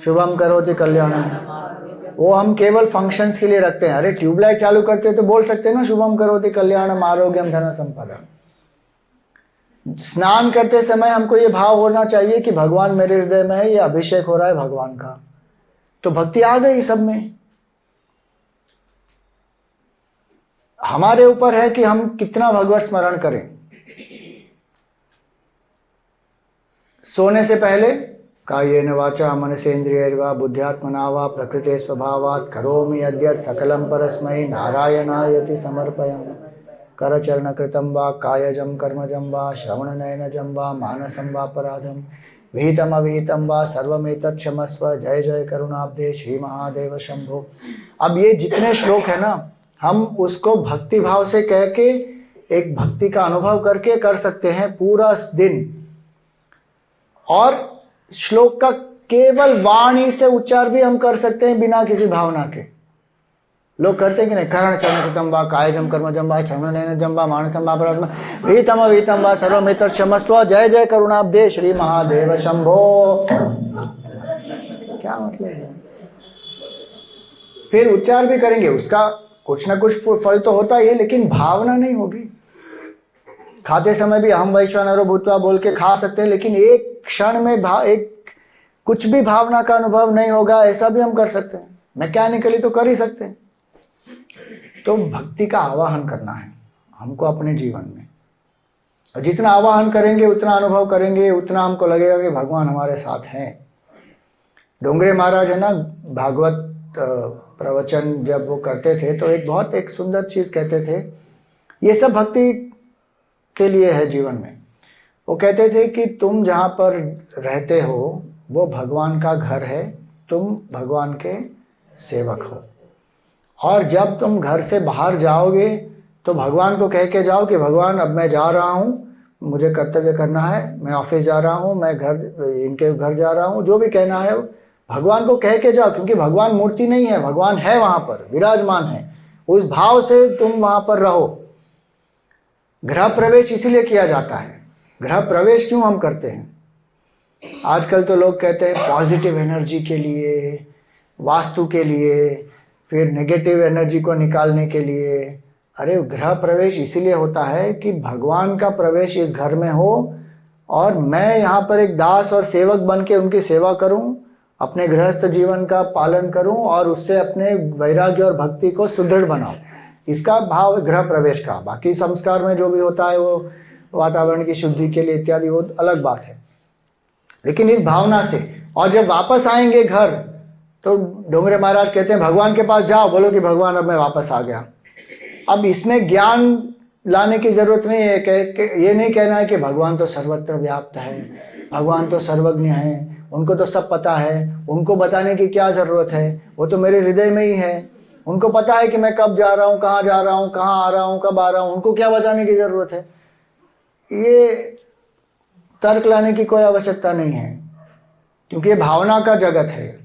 शुभम करोति कल्याणम, वो हम केवल फंक्शंस के लिए रखते हैं। अरे ट्यूबलाइट चालू करते हैं तो बोल सकते हैं ना शुभम करोति कल्याणम आरोग्यम धन संपदा। स्नान करते समय हमको ये भाव होना चाहिए कि भगवान मेरे हृदय में है, ये अभिषेक हो रहा है भगवान का, तो भक्ति आ गई सब में। हमारे ऊपर है कि हम कितना भगवत स्मरण करें। सोने से पहले कायेन वाचा मनसेन्द्रियैर्वा बुद्ध्यात्मना वा प्रकृते स्वभावात् करोमि यद्यत् सकलं परस्मै नारायणायति समर्पयामि। करचरण कृतं वा कायजं कर्मजं वा श्रवणनयनजं वा मानसं वा अपराधं विहितम अविहितं वा सर्वमेतत् क्षमस्व। जय जय करुणाब्धे श्री महादेव शंभो। अब ये जितने श्लोक है ना, हम उसको भक्ति भाव से कह के एक भक्ति का अनुभव करके कर सकते हैं पूरा दिन। और श्लोक का केवल वाणी से उच्चार भी हम कर सकते हैं बिना किसी भावना के। लोग करते हैं कि नहीं, करण चरण कृतं वा कायजम कर्मजम वा श्रवणनयनजं वा मानसं वा अपराधं विहितम अविहितं वा सर्वमेतत् क्षमस्व। जय जय करुणाब्धे श्री महादेव शंभो। क्या मतलब है? फिर उच्चार भी करेंगे, उसका कुछ ना कुछ फल तो होता ही है, लेकिन भावना नहीं होगी। खाते समय भी हम वैश्वानरो भूत्वा बोल के खा सकते हैं, लेकिन एक क्षण में एक कुछ भी भावना का अनुभव नहीं होगा, ऐसा भी हम कर सकते हैं। मैकेनिकली तो कर ही सकते हैं। तो भक्ति का आवाहन करना है हमको अपने जीवन में, और जितना आवाहन करेंगे उतना अनुभव करेंगे, उतना हमको लगेगा कि भगवान हमारे साथ हैं। डोंगरे महाराज है ना, भागवत प्रवचन जब वो करते थे तो एक सुंदर चीज कहते थे, ये सब भक्ति के लिए है जीवन में। वो कहते थे कि तुम जहाँ पर रहते हो वो भगवान का घर है, तुम भगवान के सेवक हो, और जब तुम घर से बाहर जाओगे तो भगवान को कह के जाओ कि भगवान अब मैं जा रहा हूँ, मुझे कर्तव्य करना है, मैं ऑफिस जा रहा हूँ, मैं इनके घर जा रहा हूँ, जो भी कहना है भगवान को कह के जाओ। क्योंकि भगवान मूर्ति नहीं है, भगवान है, वहां पर विराजमान है। उस भाव से तुम वहां पर रहो। गृह प्रवेश इसीलिए किया जाता है। गृह प्रवेश क्यों हम करते हैं? आजकल तो लोग कहते हैं पॉजिटिव एनर्जी के लिए, वास्तु के लिए, फिर नेगेटिव एनर्जी को निकालने के लिए। अरे गृह प्रवेश इसीलिए होता है कि भगवान का प्रवेश इस घर में हो, और मैं यहाँ पर एक दास और सेवक बन के उनकी सेवा करूं, अपने गृहस्थ जीवन का पालन करूं, और उससे अपने वैराग्य और भक्ति को सुदृढ़ बनाऊं। इसका भाव गृह प्रवेश का। बाकी संस्कार में जो भी होता है वो वातावरण की शुद्धि के लिए इत्यादि, वो अलग बात है। लेकिन इस भावना से, और जब वापस आएंगे घर तो डोंगरे महाराज कहते हैं भगवान के पास जाओ, बोलो कि भगवान अब मैं वापस आ गया। अब इसमें ज्ञान लाने की जरूरत नहीं है। ये नहीं कहना है कि भगवान तो सर्वत्र व्याप्त है, भगवान तो सर्वज्ञ है, उनको तो सब पता है, उनको बताने की क्या जरूरत है, वो तो मेरे हृदय में ही है, उनको पता है कि मैं कब जा रहा हूँ, कहाँ जा रहा हूँ, कहाँ आ रहा हूँ, कब आ रहा हूँ, उनको क्या बताने की जरूरत है। ये तर्क लाने की कोई आवश्यकता नहीं है, क्योंकि ये भावना का जगत है।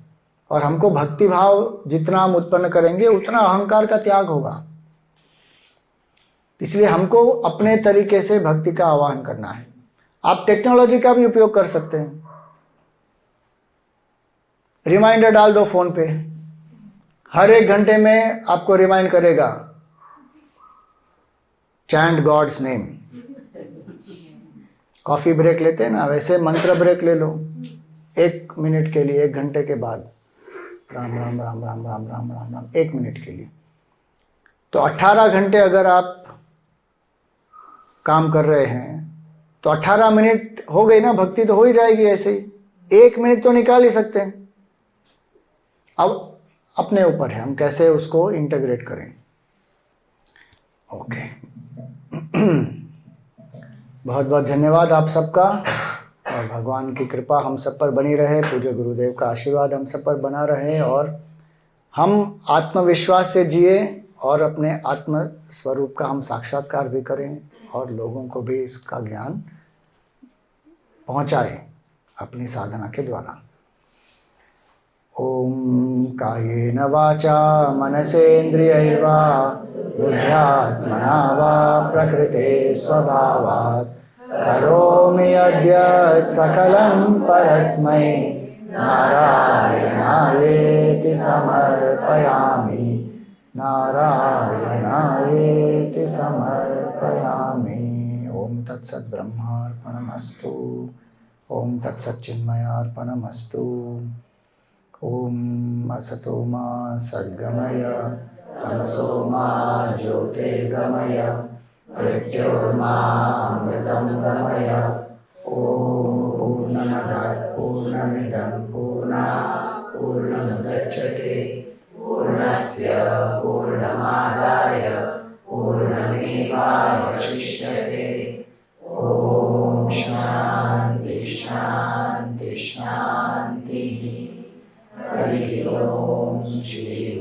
और हमको भक्ति भाव जितना हम उत्पन्न करेंगे उतना अहंकार का त्याग होगा। इसलिए हमको अपने तरीके से भक्ति का आवाहन करना है। आप टेक्नोलॉजी का भी उपयोग कर सकते हैं। रिमाइंडर डाल दो फोन पे, हर 1 घंटे में आपको रिमाइंड करेगा chant God's name. Coffee break लेते हैं ना, वैसे मंत्र ब्रेक ले लो 1 मिनट के लिए, 1 घंटे के बाद राम राम राम राम राम राम राम राम 1 मिनट के लिए। तो 18 घंटे अगर आप काम कर रहे हैं तो 18 मिनट हो गई ना, भक्ति तो हो ही जाएगी। ऐसे ही 1 मिनट तो निकाल ही सकते हैं। अब अपने ऊपर है हम कैसे उसको इंटीग्रेट करें। ओके बहुत बहुत धन्यवाद आप सबका, और भगवान की कृपा हम सब पर बनी रहे, पूज्य गुरुदेव का आशीर्वाद हम सब पर बना रहे, और हम आत्मविश्वास से जिए और अपने आत्म स्वरूप का हम साक्षात्कार भी करें, और लोगों को भी इसका ज्ञान पहुंचाएं अपनी साधना के द्वारा। ओम कायेन वाचा मनसेन्द्रियैर्वा बुद्ध्यात्मना वा प्रकृते स्वभावात् करोमि यद्यत् सकलं परस्मै नारायणायेति समर्पयामि नारायणायेति समर्पयामि। ओम तत्सत् ब्रह्मार्पणमस्तु। ओम तत्सत् चिन्मयार्पणमस्तु। ओम असतो मा सद्गमय तमसो मा ज्योतिर्गमय मृत्योर्मामृतं गमय। ओम पूर्णमदः पूर्णमिदं पूर्णात् पूर्णमुदच्यते पूर्णस्य पूर्णमादाय पूर्णमेवावशिष्यते। ओम शांति शांति शांति। हरि ओम श्री